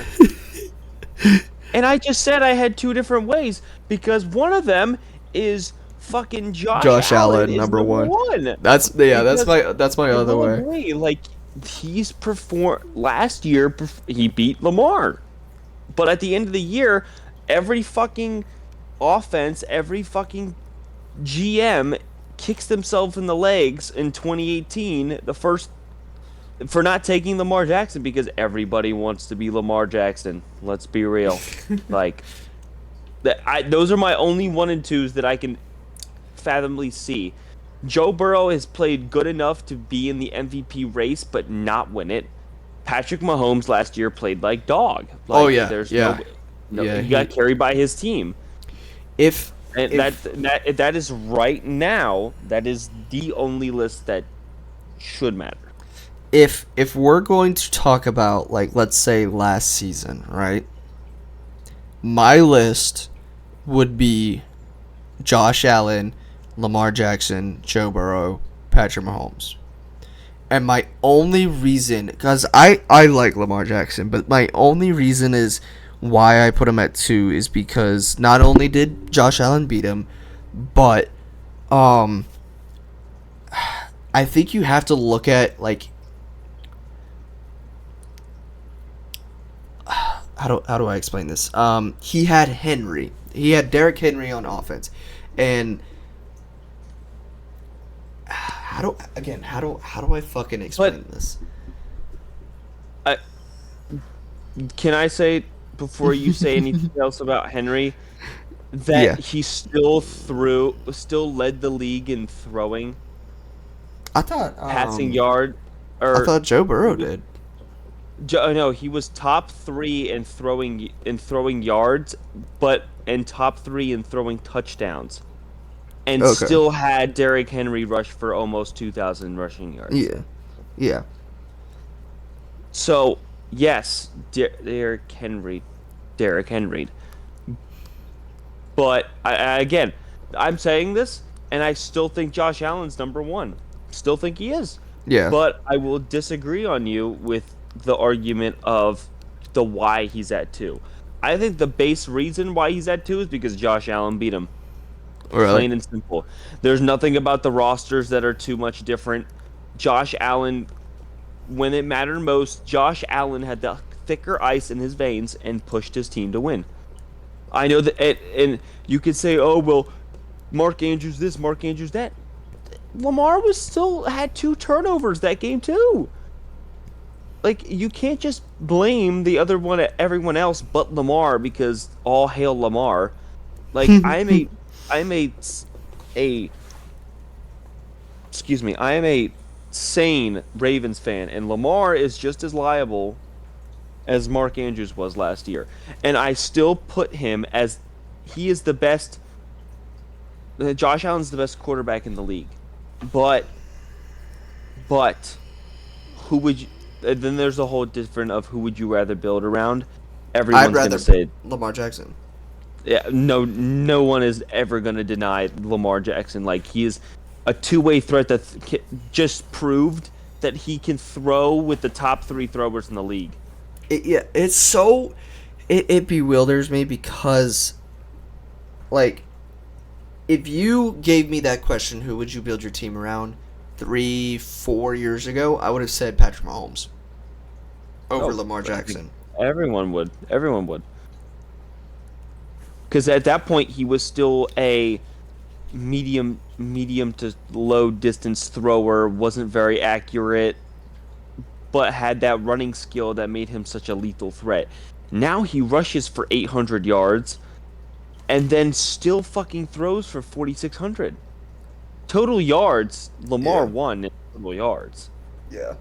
Speaker 2: And I just said I had 2 different ways because one of them is fucking Josh Allen is
Speaker 1: number
Speaker 2: number
Speaker 1: 1.
Speaker 2: 1.
Speaker 1: That's
Speaker 2: Because
Speaker 1: that's my
Speaker 2: I
Speaker 1: other
Speaker 2: will
Speaker 1: way.
Speaker 2: agree, like he's performed last year. He beat Lamar, but at the end of the year, every fucking offense, every fucking GM kicks themselves in the legs in 2018. The first for not taking Lamar Jackson because everybody wants to be Lamar Jackson. Let's be real, like those are my only 1 and 2s that I can fathomably see. Joe Burrow has played good enough to be in the MVP race, but not win it. Patrick Mahomes last year played like dog. Like,
Speaker 1: Oh yeah,
Speaker 2: there's
Speaker 1: yeah,
Speaker 2: no,
Speaker 1: yeah.
Speaker 2: he got carried by his team,
Speaker 1: If
Speaker 2: and
Speaker 1: if
Speaker 2: that is right now. That is the only list that should matter.
Speaker 1: if we're going to talk about, like, let's say last season, right? My list would be Josh Allen, Lamar Jackson, Joe Burrow, Patrick Mahomes. And my only reason, because I like Lamar Jackson, but my only reason is why I put him at 2 is because not only did Josh Allen beat him, but I think you have to look at, like, how do I explain this? He had Henry. He had Derrick Henry on offense, and how do I fucking explain this?
Speaker 2: I, can I say before you say anything else about Henry that
Speaker 1: Yeah.
Speaker 2: he still led the league in throwing,
Speaker 1: I thought
Speaker 2: passing yard,
Speaker 1: I
Speaker 2: or
Speaker 1: thought Joe Burrow did.
Speaker 2: No, he was top 3 in throwing yards, but in top 3 in throwing touchdowns, and
Speaker 1: Okay.
Speaker 2: still had Derrick Henry rush for almost 2,000 rushing yards.
Speaker 1: Yeah. Yeah.
Speaker 2: So yes, Derrick Henry. But again, I'm saying this, and I still think Josh Allen's number 1. Still think he is.
Speaker 1: Yeah.
Speaker 2: But I will disagree on you with the argument of the why he's at 2. I think the base reason why he's at 2 is because Josh Allen beat him.
Speaker 1: Really?
Speaker 2: Plain and simple. There's nothing about the rosters that are too much different. Josh Allen, when it mattered most, Josh Allen had the thicker ice in his veins and pushed his team to win. I know that, and you could say, oh, well, Mark Andrews this, Mark Andrews that. Lamar had 2 turnovers that game too. Like, you can't just blame the other one at everyone else but Lamar because all hail Lamar. Like, I am a sane Ravens fan, and Lamar is just as liable as Mark Andrews was last year. And I still put him as he is the best. Josh Allen's the best quarterback in the league. But who would you, then there's a whole different of who would you rather build around? Everyone's
Speaker 1: I'd
Speaker 2: going
Speaker 1: rather
Speaker 2: to say
Speaker 1: Lamar Jackson.
Speaker 2: yeah, no one is ever going to deny Lamar Jackson. Like, he is a two-way threat that just proved that he can throw with the top 3 throwers in the league.
Speaker 1: It's so it bewilders me because, like, if you gave me that question, who would you build your team around 3-4 years ago, I would have said Patrick Mahomes over Lamar Jackson.
Speaker 2: Everyone would. Because at that point, he was still a medium to low distance thrower, wasn't very accurate, but had that running skill that made him such a lethal threat. Now he rushes for 800 yards and then still fucking throws for 4,600. Total yards, Lamar won in total yards.
Speaker 1: Yeah.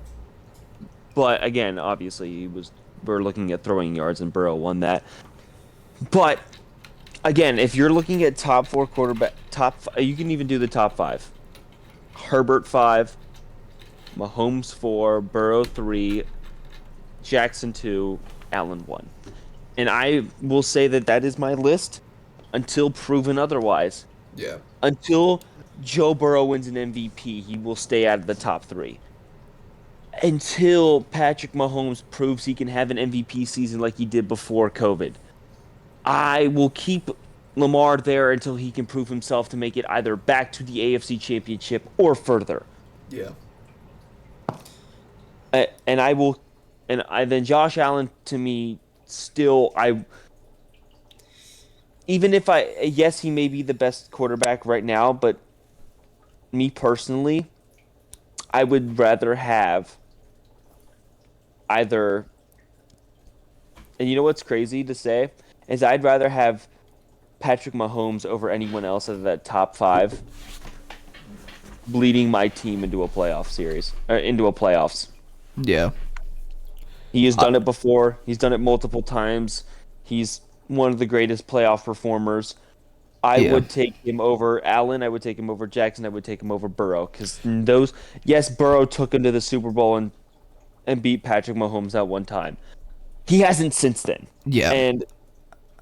Speaker 2: But again, obviously, we're looking at throwing yards, and Burrow won that. But again, if you're looking at top 4 quarterback, you can even do the top 5. Herbert 5, Mahomes 4, Burrow 3, Jackson 2, Allen 1. And I will say that is my list until proven otherwise.
Speaker 1: Yeah.
Speaker 2: Until Joe Burrow wins an MVP, he will stay out of the top 3. Until Patrick Mahomes proves he can have an MVP season like he did before COVID, I will keep Lamar there until he can prove himself to make it either back to the AFC Championship or further.
Speaker 1: Yeah.
Speaker 2: And I will, and I then Josh Allen to me still even if yes, he may be the best quarterback right now, but me personally, I would rather have either, and you know what's crazy to say is I'd rather have Patrick Mahomes over anyone else of that top 5 leading my team into a playoff series or into a playoffs.
Speaker 1: Yeah.
Speaker 2: He has done it before. He's done it multiple times. He's one of the greatest playoff performers. I would take him over Allen. I would take him over Jackson. I would take him over Burrow because yes, Burrow took him to the Super Bowl and beat Patrick Mahomes at one time. He hasn't since then.
Speaker 1: Yeah.
Speaker 2: And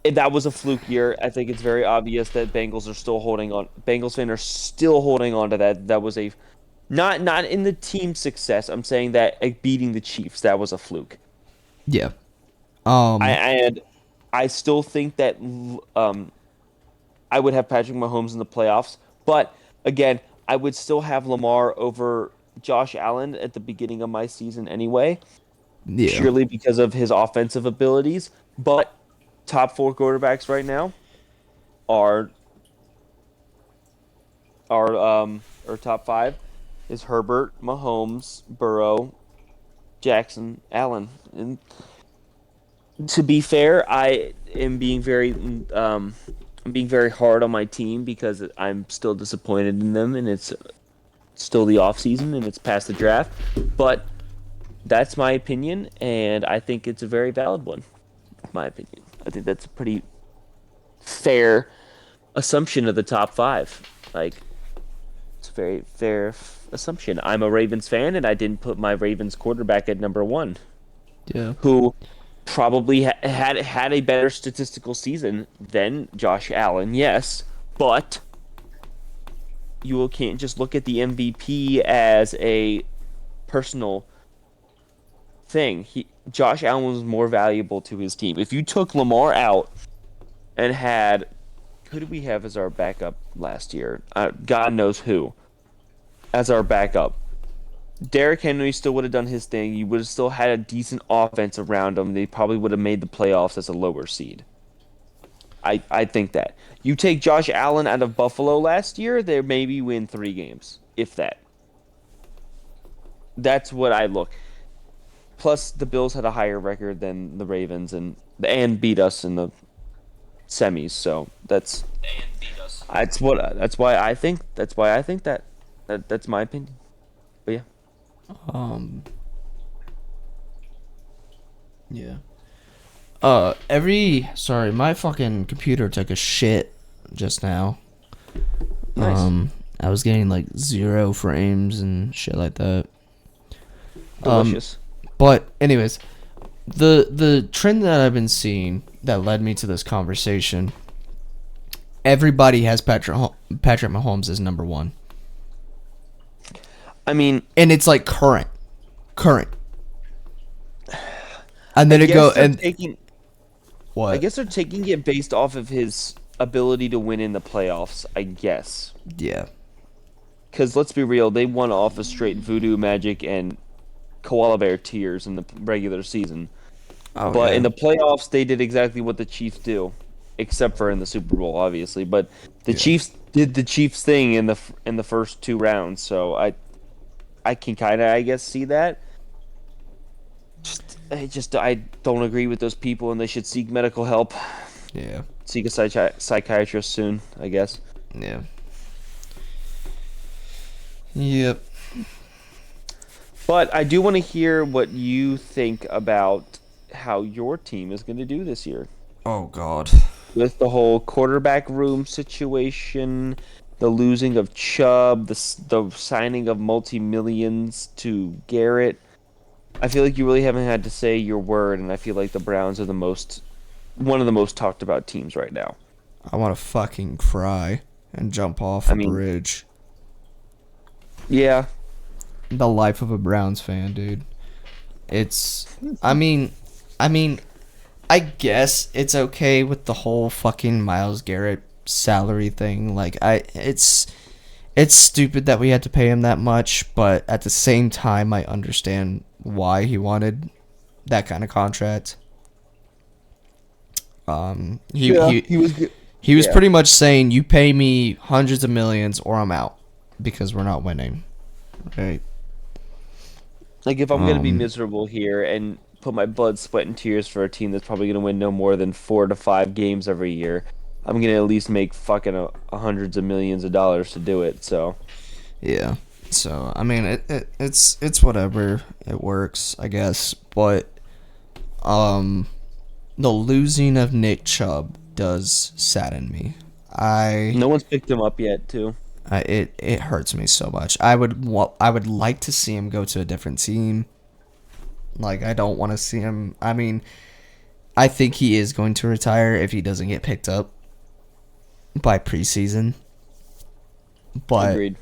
Speaker 2: that was a fluke year. I think it's very obvious that Bengals are still holding on. Bengals fans are still holding on to that. That was not in the team success. I'm saying that beating the Chiefs, that was a fluke.
Speaker 1: Yeah.
Speaker 2: I still think that I would have Patrick Mahomes in the playoffs, but again, I would still have Lamar over Josh Allen at the beginning of my season anyway.
Speaker 1: Yeah.
Speaker 2: Purely because of his offensive abilities, but top 4 quarterbacks right now are or top 5 is Herbert, Mahomes, Burrow, Jackson, Allen. And to be fair, I am being very I'm being very hard on my team because I'm still disappointed in them, and it's still the off season and it's past the draft. But that's my opinion, and I think it's a very valid one. My opinion. I think that's a pretty fair assumption of the top 5. Like, it's a very fair assumption. I'm a Ravens fan, and I didn't put my Ravens quarterback at number 1.
Speaker 1: Yeah.
Speaker 2: Who probably had a better statistical season than Josh Allen, yes, but you can't just look at the MVP as a personal thing. Josh Allen was more valuable to his team. If you took Lamar out and had, who did we have as our backup last year? God knows who as our backup. Derrick Henry still would have done his thing. You would have still had a decent offense around him. They probably would have made the playoffs as a lower seed. I think that. You take Josh Allen out of Buffalo last year, they maybe win 3 games, if that. That's what I look. Plus, the Bills had a higher record than the Ravens and beat us in the semis. So that's why I think that. That's my opinion. But yeah.
Speaker 1: Yeah. Sorry, my fucking computer took a shit just now.
Speaker 2: Nice.
Speaker 1: I was getting like 0 frames and shit like that.
Speaker 2: Delicious.
Speaker 1: But anyways, the trend that I've been seeing that led me to this conversation, everybody has Patrick Mahomes as number 1.
Speaker 2: I mean,
Speaker 1: and it's like current. And then what?
Speaker 2: I guess they're taking it based off of his ability to win in the playoffs, I guess.
Speaker 1: Yeah.
Speaker 2: Because let's be real, they won off of straight voodoo magic and koala bear tears in the regular season. But in the playoffs, they did exactly what the Chiefs do, except for in the Super Bowl, obviously. But the Chiefs did the Chiefs thing in the first 2 rounds, so I can kind of, I guess, see that. I don't agree with those people, and they should seek medical help.
Speaker 1: Yeah.
Speaker 2: Seek a psychiatrist soon, I guess.
Speaker 1: Yeah. Yep.
Speaker 2: But I do want to hear what you think about how your team is going to do this year.
Speaker 1: Oh, God.
Speaker 2: With the whole quarterback room situation, the losing of Chubb, the signing of multi-millions to Garrett. I feel like you really haven't had to say your word, and I feel like the Browns are one of the most talked about teams right now.
Speaker 1: I want to fucking cry. and jump off a bridge.
Speaker 2: Yeah.
Speaker 1: The life of a Browns fan, dude. It's I mean I guess it's okay with the whole fucking Myles Garrett salary thing. Like it's stupid that we had to pay him that much, but at the same time I understand why he wanted that kind of contract. He was pretty much saying, you pay me hundreds of millions or I'm out because we're not winning. Right.
Speaker 2: Like, if I'm going to be miserable here and put my blood, sweat, and tears for a team that's probably going to win no more than 4 to 5 games every year, I'm going to at least make fucking hundreds of millions of dollars to do it, so.
Speaker 1: Yeah. So, I mean, it's whatever. It works, I guess. But, the losing of Nick Chubb does sadden me.
Speaker 2: No one's picked him up yet, too.
Speaker 1: It hurts me so much. I would like to see him go to a different team. Like, I don't want to see him. I mean, I think he is going to retire if he doesn't get picked up by preseason. But
Speaker 2: agreed.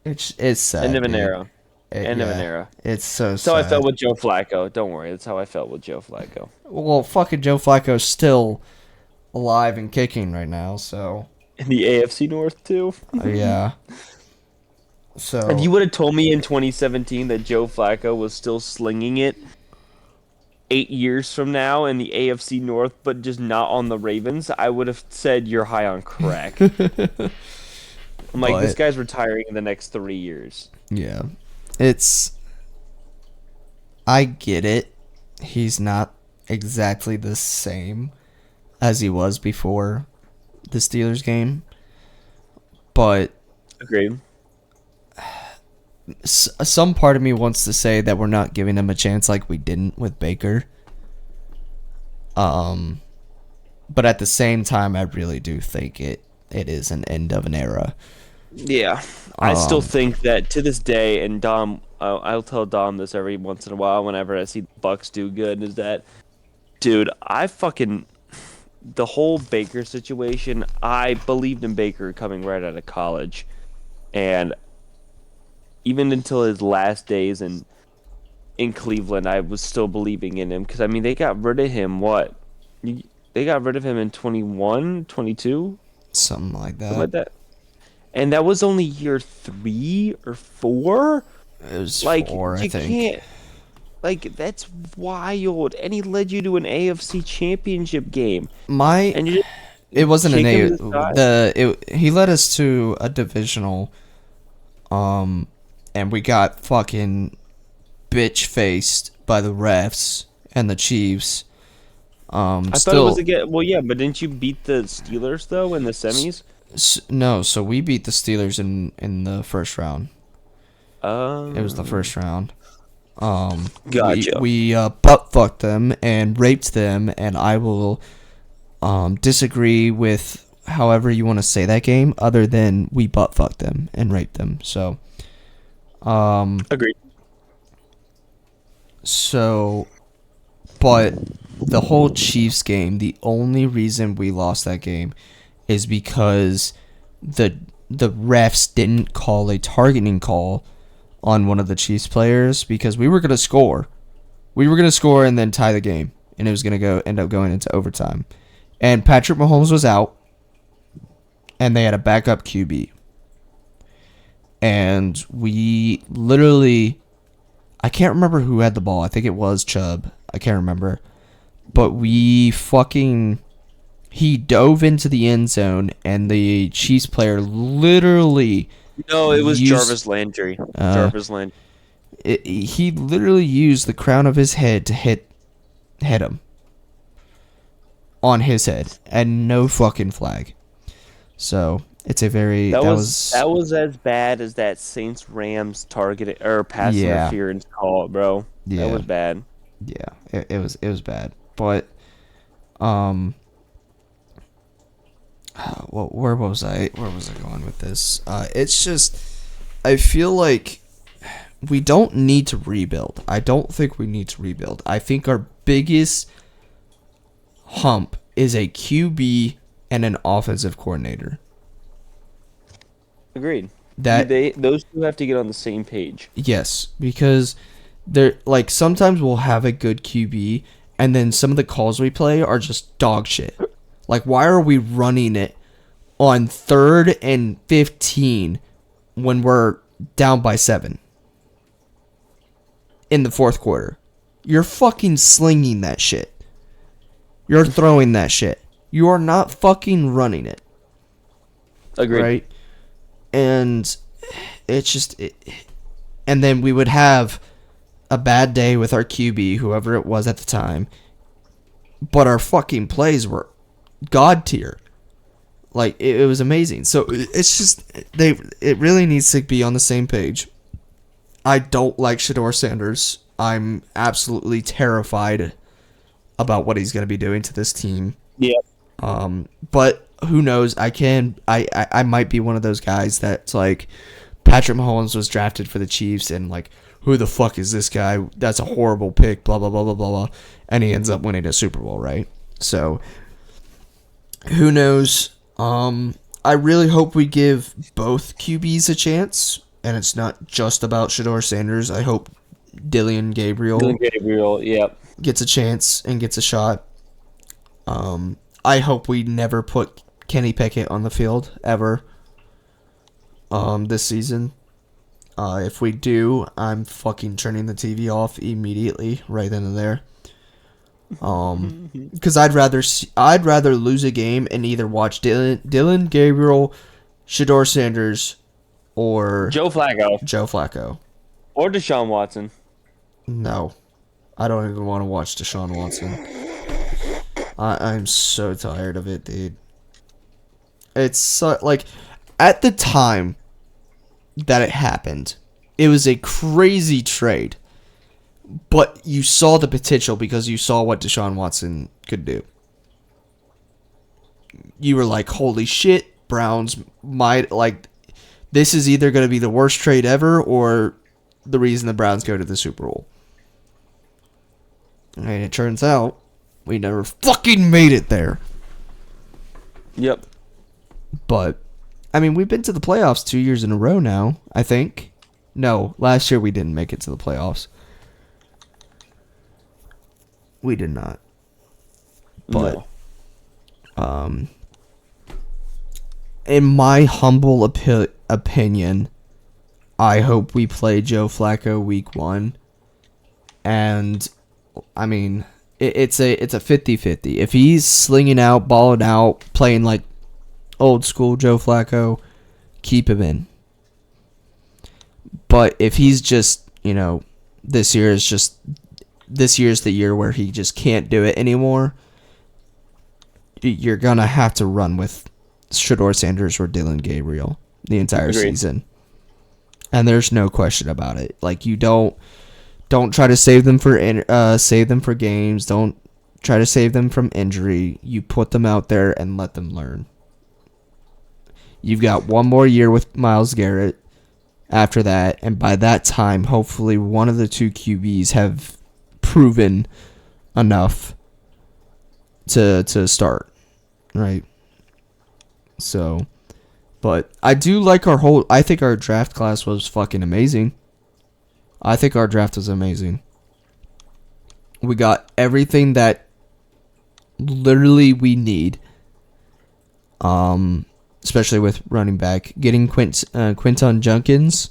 Speaker 1: It's sad.
Speaker 2: End of an
Speaker 1: dude.
Speaker 2: era. End of an era.
Speaker 1: It's so
Speaker 2: That's
Speaker 1: sad.
Speaker 2: how I felt with Joe Flacco. Don't worry, that's how I felt with Joe Flacco.
Speaker 1: Well, fucking Joe Flacco's still alive and kicking right now, so.
Speaker 2: In the AFC North, too?
Speaker 1: Yeah. So.
Speaker 2: If you would have told me in 2017 that Joe Flacco was still slinging it 8 years from now in the AFC North, but just not on the Ravens, I would have said you're high on crack. I'm like, this guy's retiring in the next 3 years.
Speaker 1: Yeah. I get it. He's not exactly the same as he was before the Steelers game. But
Speaker 2: agreed.
Speaker 1: Some part of me wants to say that we're not giving him a chance like we didn't with Baker. But at the same time, I really do think it is an end of an era.
Speaker 2: Yeah. I still think that to this day, and Dom, I'll tell Dom this every once in a while whenever I see the Bucks do good, is that, dude, the whole Baker situation, I believed in Baker coming right out of college. And even until his last days in Cleveland, I was still believing in him. Because, I mean, they got rid of him, They got rid of him in 21, 22?
Speaker 1: Something like that.
Speaker 2: Something like that. And that was only year 3 or 4?
Speaker 1: It was 4, I think.
Speaker 2: That's wild. And he led you to an AFC Championship game.
Speaker 1: It wasn't an he led us to a divisional, and we got fucking bitch-faced by the refs and the Chiefs.
Speaker 2: I thought it was again. Well, yeah, but didn't you beat the Steelers though in the semis?
Speaker 1: No, so we beat the Steelers in the first round. It was the first round.
Speaker 2: Gotcha.
Speaker 1: We butt fucked them and raped them, and I will disagree with however you want to say that game, other than we butt fucked them and raped them. So,
Speaker 2: agreed.
Speaker 1: So, but the whole Chiefs game, the only reason we lost that game is because the refs didn't call a targeting call on one of the Chiefs players, because we were going to score. We were going to score and then tie the game, and it was going to end up going into overtime. And Patrick Mahomes was out, and they had a backup QB. And we literally, I can't remember who had the ball. I think it was Chubb. I can't remember. But he dove into the end zone, and the Chiefs player literally...
Speaker 2: No, it was Jarvis Landry. Jarvis Landry.
Speaker 1: He literally used the crown of his head to hit him. On his head. And no fucking flag. So, it's a very...
Speaker 2: That was as bad as that Saints-Rams target or pass interference call, bro. Yeah. That was bad.
Speaker 1: Yeah, it was bad. But, well, where was I going with this? It's just, I feel like we don't need to rebuild. I don't think we need to rebuild. I think our biggest hump is a QB and an offensive coordinator.
Speaker 2: Agreed.
Speaker 1: That
Speaker 2: Those two have to get on the same page.
Speaker 1: Yes, because they're like sometimes we'll have a good QB and then some of the calls we play are just dog shit. Like why are we running it on 3rd and 15 when we're down by 7 in the 4th quarter? You're fucking slinging that shit. You're throwing that shit. You are not fucking running it.
Speaker 2: Agreed.
Speaker 1: Right? And it's just and then we would have a bad day with our QB, whoever it was at the time, but our fucking plays were god tier. Like it was amazing. So it's just it really needs to be on the same page. I don't like Shedeur Sanders. I'm absolutely terrified about what he's going to be doing to this team.
Speaker 2: Yeah.
Speaker 1: But who knows? I might be one of those guys that's like, Patrick Mahomes was drafted for the Chiefs, and like, who the fuck is this guy? That's a horrible pick, blah, blah, blah, blah, blah, blah. And he ends up winning a Super Bowl, right? So, who knows? I really hope we give both QBs a chance, and it's not just about Shedeur Sanders. I hope Dylan Gabriel
Speaker 2: Yep.
Speaker 1: gets a chance and gets a shot. I hope we never put Kenny Pickett on the field ever this season. If we do, I'm fucking turning the TV off immediately, right then and there. Because I'd rather lose a game and either watch Dylan Gabriel, Shedeur Sanders, or
Speaker 2: Joe Flacco. Or Deshaun Watson.
Speaker 1: No, I don't even want to watch Deshaun Watson. I'm so tired of it, dude. It's so, like, at the time that it happened, it was a crazy trade. But you saw the potential because you saw what Deshaun Watson could do. You were like, holy shit, Browns might, like, this is either going to be the worst trade ever or the reason the Browns go to the Super Bowl. And it turns out we never fucking made it there.
Speaker 2: Yep.
Speaker 1: But, I mean, we've been to the playoffs 2 years in a row now, I think. No, last year we didn't make it to the playoffs. We did not. But, in my humble opinion, I hope we play Joe Flacco week 1. And, I mean, it's a 50-50. If he's slinging out, balling out, playing like old school Joe Flacco, keep him in. But if he's just, this year's the year where he just can't do it anymore, you're going to have to run with Shedeur Sanders or Dylan Gabriel the entire season. And there's no question about it. Like, you don't try to save them for games. Don't try to save them from injury. You put them out there and let them learn. You've got one more year with Myles Garrett after that, and by that time, hopefully one of the two QBs have proven enough to start, right? So, but I do like I think our draft class was fucking amazing. I think our draft was amazing. We got everything that literally we need. Especially with running back. Getting Quinton Junkins,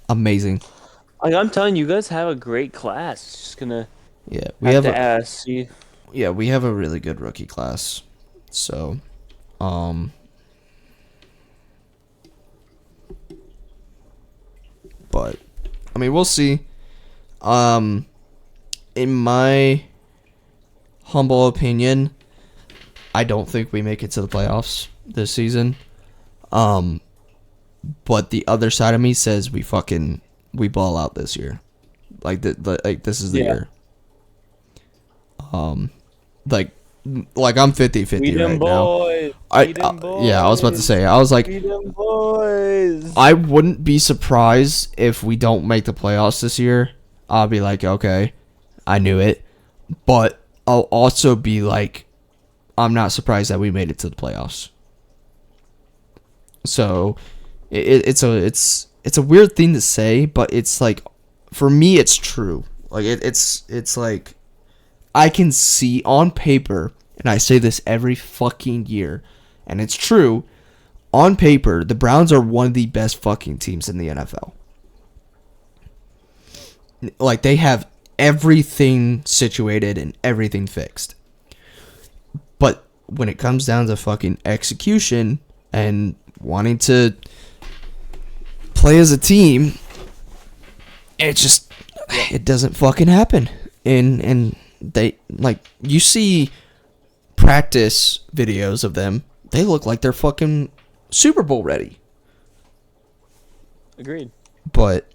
Speaker 1: amazing.
Speaker 2: Like, I'm telling you, you guys have a great class. It's just gonna
Speaker 1: we have
Speaker 2: to ask.
Speaker 1: Yeah, we have a really good rookie class. So, but I mean, we'll see. In my humble opinion, I don't think we make it to the playoffs this season. But the other side of me says we ball out this year. Like this is the year. Like I'm 50-50 right now. I was about to say, I was like, I wouldn't be surprised if we don't make the playoffs this year. I'll be like, okay, I knew it. But I'll also be like, I'm not surprised that we made it to the playoffs. So it's a weird thing to say, but it's like, for me, it's true. Like it's like, I can see on paper, and I say this every fucking year, and it's true. On paper, the Browns are one of the best fucking teams in the NFL. Like, they have everything situated and everything fixed. But when it comes down to fucking execution and wanting to play as a team, it doesn't fucking happen. And they, like, you see practice videos of them, they look like they're fucking Super Bowl ready.
Speaker 2: Agreed.
Speaker 1: But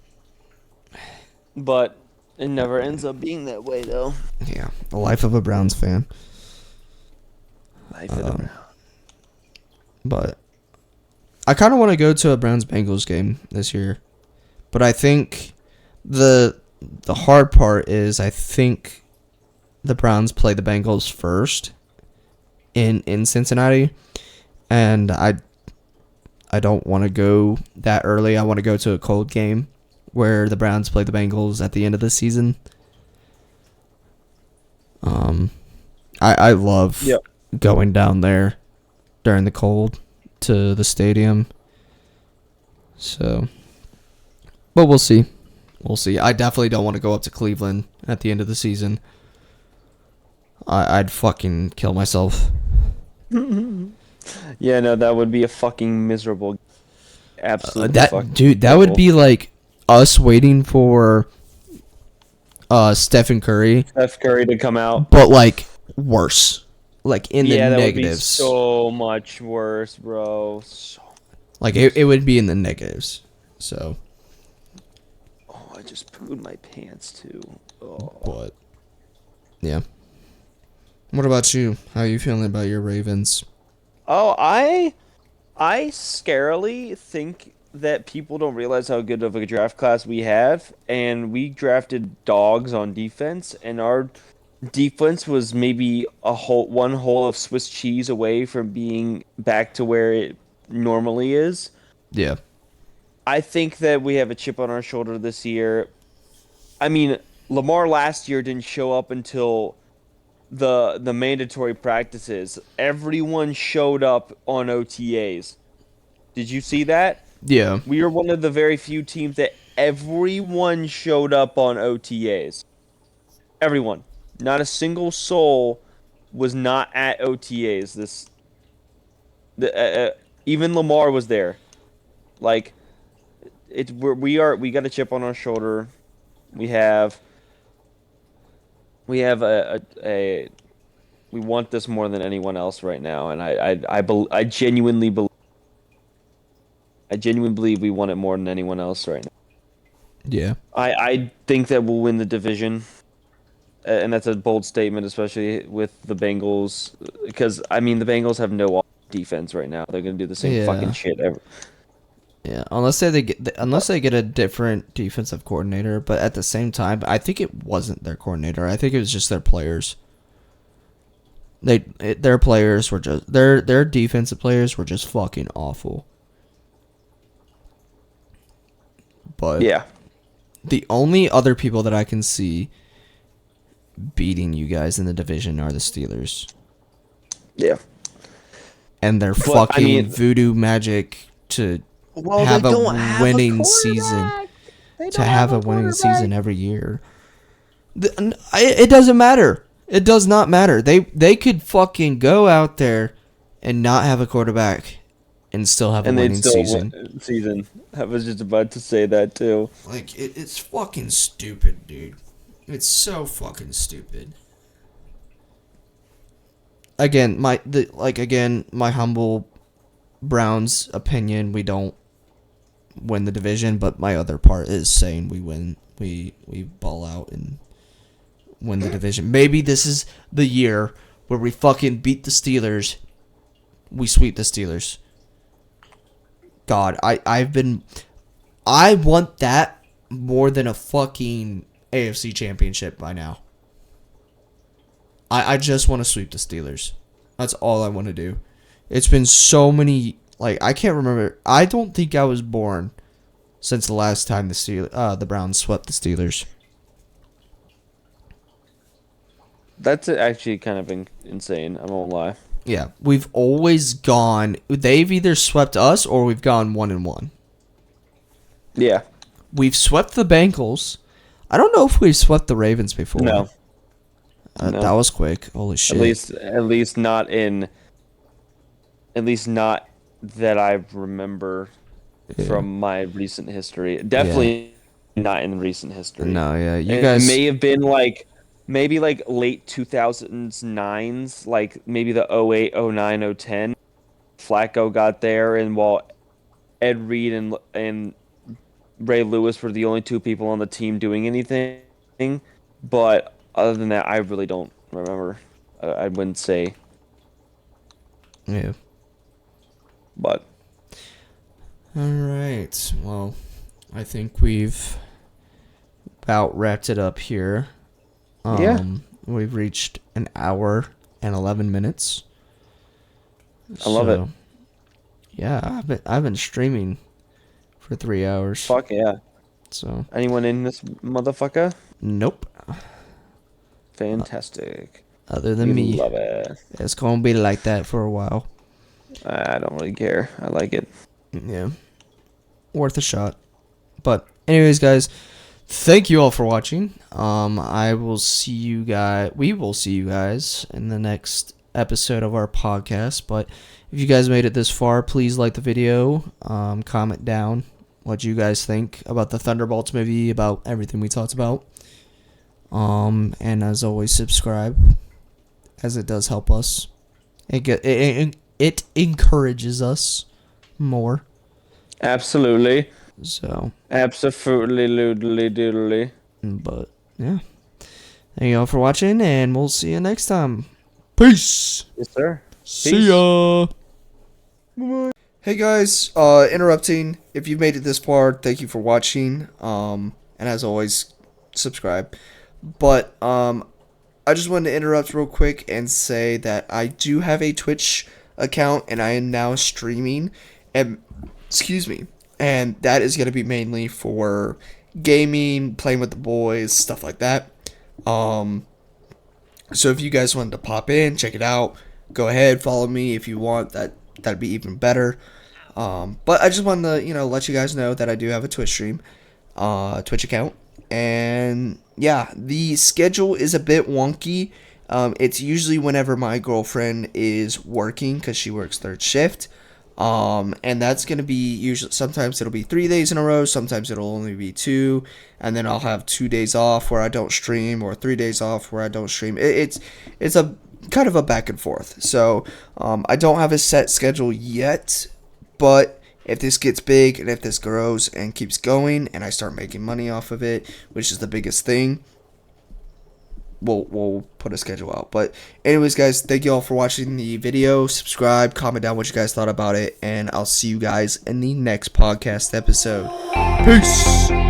Speaker 2: it never ends up being that way, though.
Speaker 1: yeah, the life of a Browns fan.
Speaker 2: Life of the Browns.
Speaker 1: But I kind of want to go to a Browns-Bengals game this year. But I think the hard part is, I think the Browns play the Bengals first in Cincinnati. And I don't want to go that early. I want to go to a cold game where the Browns play the Bengals at the end of the season. I love going down there during the cold to the stadium. So, but we'll see. We'll see. I definitely don't want to go up to Cleveland at the end of the season. I'd fucking kill myself.
Speaker 2: Yeah, no, that would be a fucking miserable. Absolutely.
Speaker 1: That would be like us waiting for Stephen Curry.
Speaker 2: Steph Curry to come out.
Speaker 1: But like worse. Like in the
Speaker 2: that
Speaker 1: negatives.
Speaker 2: Would be so much worse, bro.
Speaker 1: Like it would be in the negatives. So.
Speaker 2: Oh, I just pooed my pants too. Oh.
Speaker 1: But yeah. What about you? How are you feeling about your Ravens?
Speaker 2: Oh, I scarily think that people don't realize how good of a draft class we have, and we drafted dogs on defense, and our defense was maybe one hole of Swiss cheese away from being back to where it normally is.
Speaker 1: Yeah.
Speaker 2: I think that we have a chip on our shoulder this year. I mean, Lamar last year didn't show up until the mandatory practices. Everyone showed up on OTAs. Did you see that?
Speaker 1: Yeah.
Speaker 2: We are one of the very few teams that everyone showed up on OTAs. Everyone. Not a single soul was not at OTAs. Even Lamar was there. Like, we got a chip on our shoulder. We want this more than anyone else right now, and I genuinely believe we want it more than anyone else right now.
Speaker 1: Yeah.
Speaker 2: I think that we'll win the division, and that's a bold statement, especially with the Bengals, because I mean the Bengals have no defense right now. They're gonna do the same fucking shit ever.
Speaker 1: Yeah, unless they get a different defensive coordinator, but at the same time, I think it wasn't their coordinator. I think it was just their players. Their players were just their defensive players were just fucking awful. But
Speaker 2: yeah,
Speaker 1: the only other people that I can see beating you guys in the division are the Steelers.
Speaker 2: Yeah,
Speaker 1: and their voodoo magic to have a winning season. To have a winning season every year. It doesn't matter. It does not matter. They could fucking go out there and not have a quarterback and still have a winning season.
Speaker 2: I was just about to say that too.
Speaker 1: Like it's fucking stupid, dude. It's so fucking stupid. Again, my humble Browns opinion, we don't win the division, but my other part is saying we win. We ball out and win the division. Maybe this is the year where we fucking beat the Steelers. We sweep the Steelers. God, I want that more than a fucking AFC championship by now. I just want to sweep the Steelers. That's all I want to do. It's been so many, like, I can't remember. I don't think I was born since the last time the Browns swept the Steelers.
Speaker 2: That's actually kind of insane. I won't lie.
Speaker 1: Yeah, we've always gone. They've either swept us or we've gone 1-1.
Speaker 2: Yeah.
Speaker 1: We've swept the Bengals. I don't know if we've swept the Ravens before.
Speaker 2: No. No.
Speaker 1: That was quick. Holy shit.
Speaker 2: At least not that I remember from my recent history. Definitely not in recent history.
Speaker 1: No, yeah,
Speaker 2: It may have been maybe late 2009s, like maybe the 08, 09, 010. Flacco got there, and while Ed Reed and Ray Lewis were the only two people on the team doing anything. But other than that, I really don't remember. I wouldn't say.
Speaker 1: Yeah.
Speaker 2: But.
Speaker 1: All right. Well, I think we've about wrapped it up here.
Speaker 2: Yeah.
Speaker 1: We've reached an hour and 11 minutes.
Speaker 2: I love it.
Speaker 1: Yeah, I've been streaming for 3 hours.
Speaker 2: Fuck yeah.
Speaker 1: So.
Speaker 2: Anyone in this motherfucker?
Speaker 1: Nope.
Speaker 2: Fantastic.
Speaker 1: Other than me.
Speaker 2: Love it.
Speaker 1: It's gonna be like that for a while.
Speaker 2: I don't really care. I like it.
Speaker 1: Yeah. Worth a shot. But anyways, guys, thank you all for watching. We will see you guys in the next episode of our podcast. But if you guys made it this far, please like the video. Comment down what you guys think about the Thunderbolts movie, about everything we talked about. And as always, subscribe, as it does help us. It encourages us more.
Speaker 2: Absolutely.
Speaker 1: So.
Speaker 2: Absolutely, doodly.
Speaker 1: But yeah, thank you all for watching, and we'll see you next time. Peace.
Speaker 2: Yes, sir.
Speaker 1: See ya. Hey guys, interrupting. If you've made it this far, thank you for watching. And as always, subscribe. But I just wanted to interrupt real quick and say that I do have a Twitch account, and I am now streaming. And and that is going to be mainly for gaming, playing with the boys, stuff like that. So if you guys wanted to pop in, check it out, go ahead, follow me if you want. That'd be even better. But I just wanted to, let you guys know that I do have a Twitch account. And yeah, the schedule is a bit wonky. It's usually whenever my girlfriend is working, because she works third shift. And that's going to be usually, sometimes it'll be 3 days in a row, sometimes it'll only be 2, and then I'll have 2 days off where I don't stream, or 3 days off where I don't stream. It's a kind of a back and forth. So, I don't have a set schedule yet, but if this gets big and if this grows and keeps going and I start making money off of it, which is the biggest thing, we'll put a schedule out. But anyways, guys, thank you all for watching the video. Subscribe, comment down what you guys thought about it, and I'll see you guys in the next podcast episode. Peace.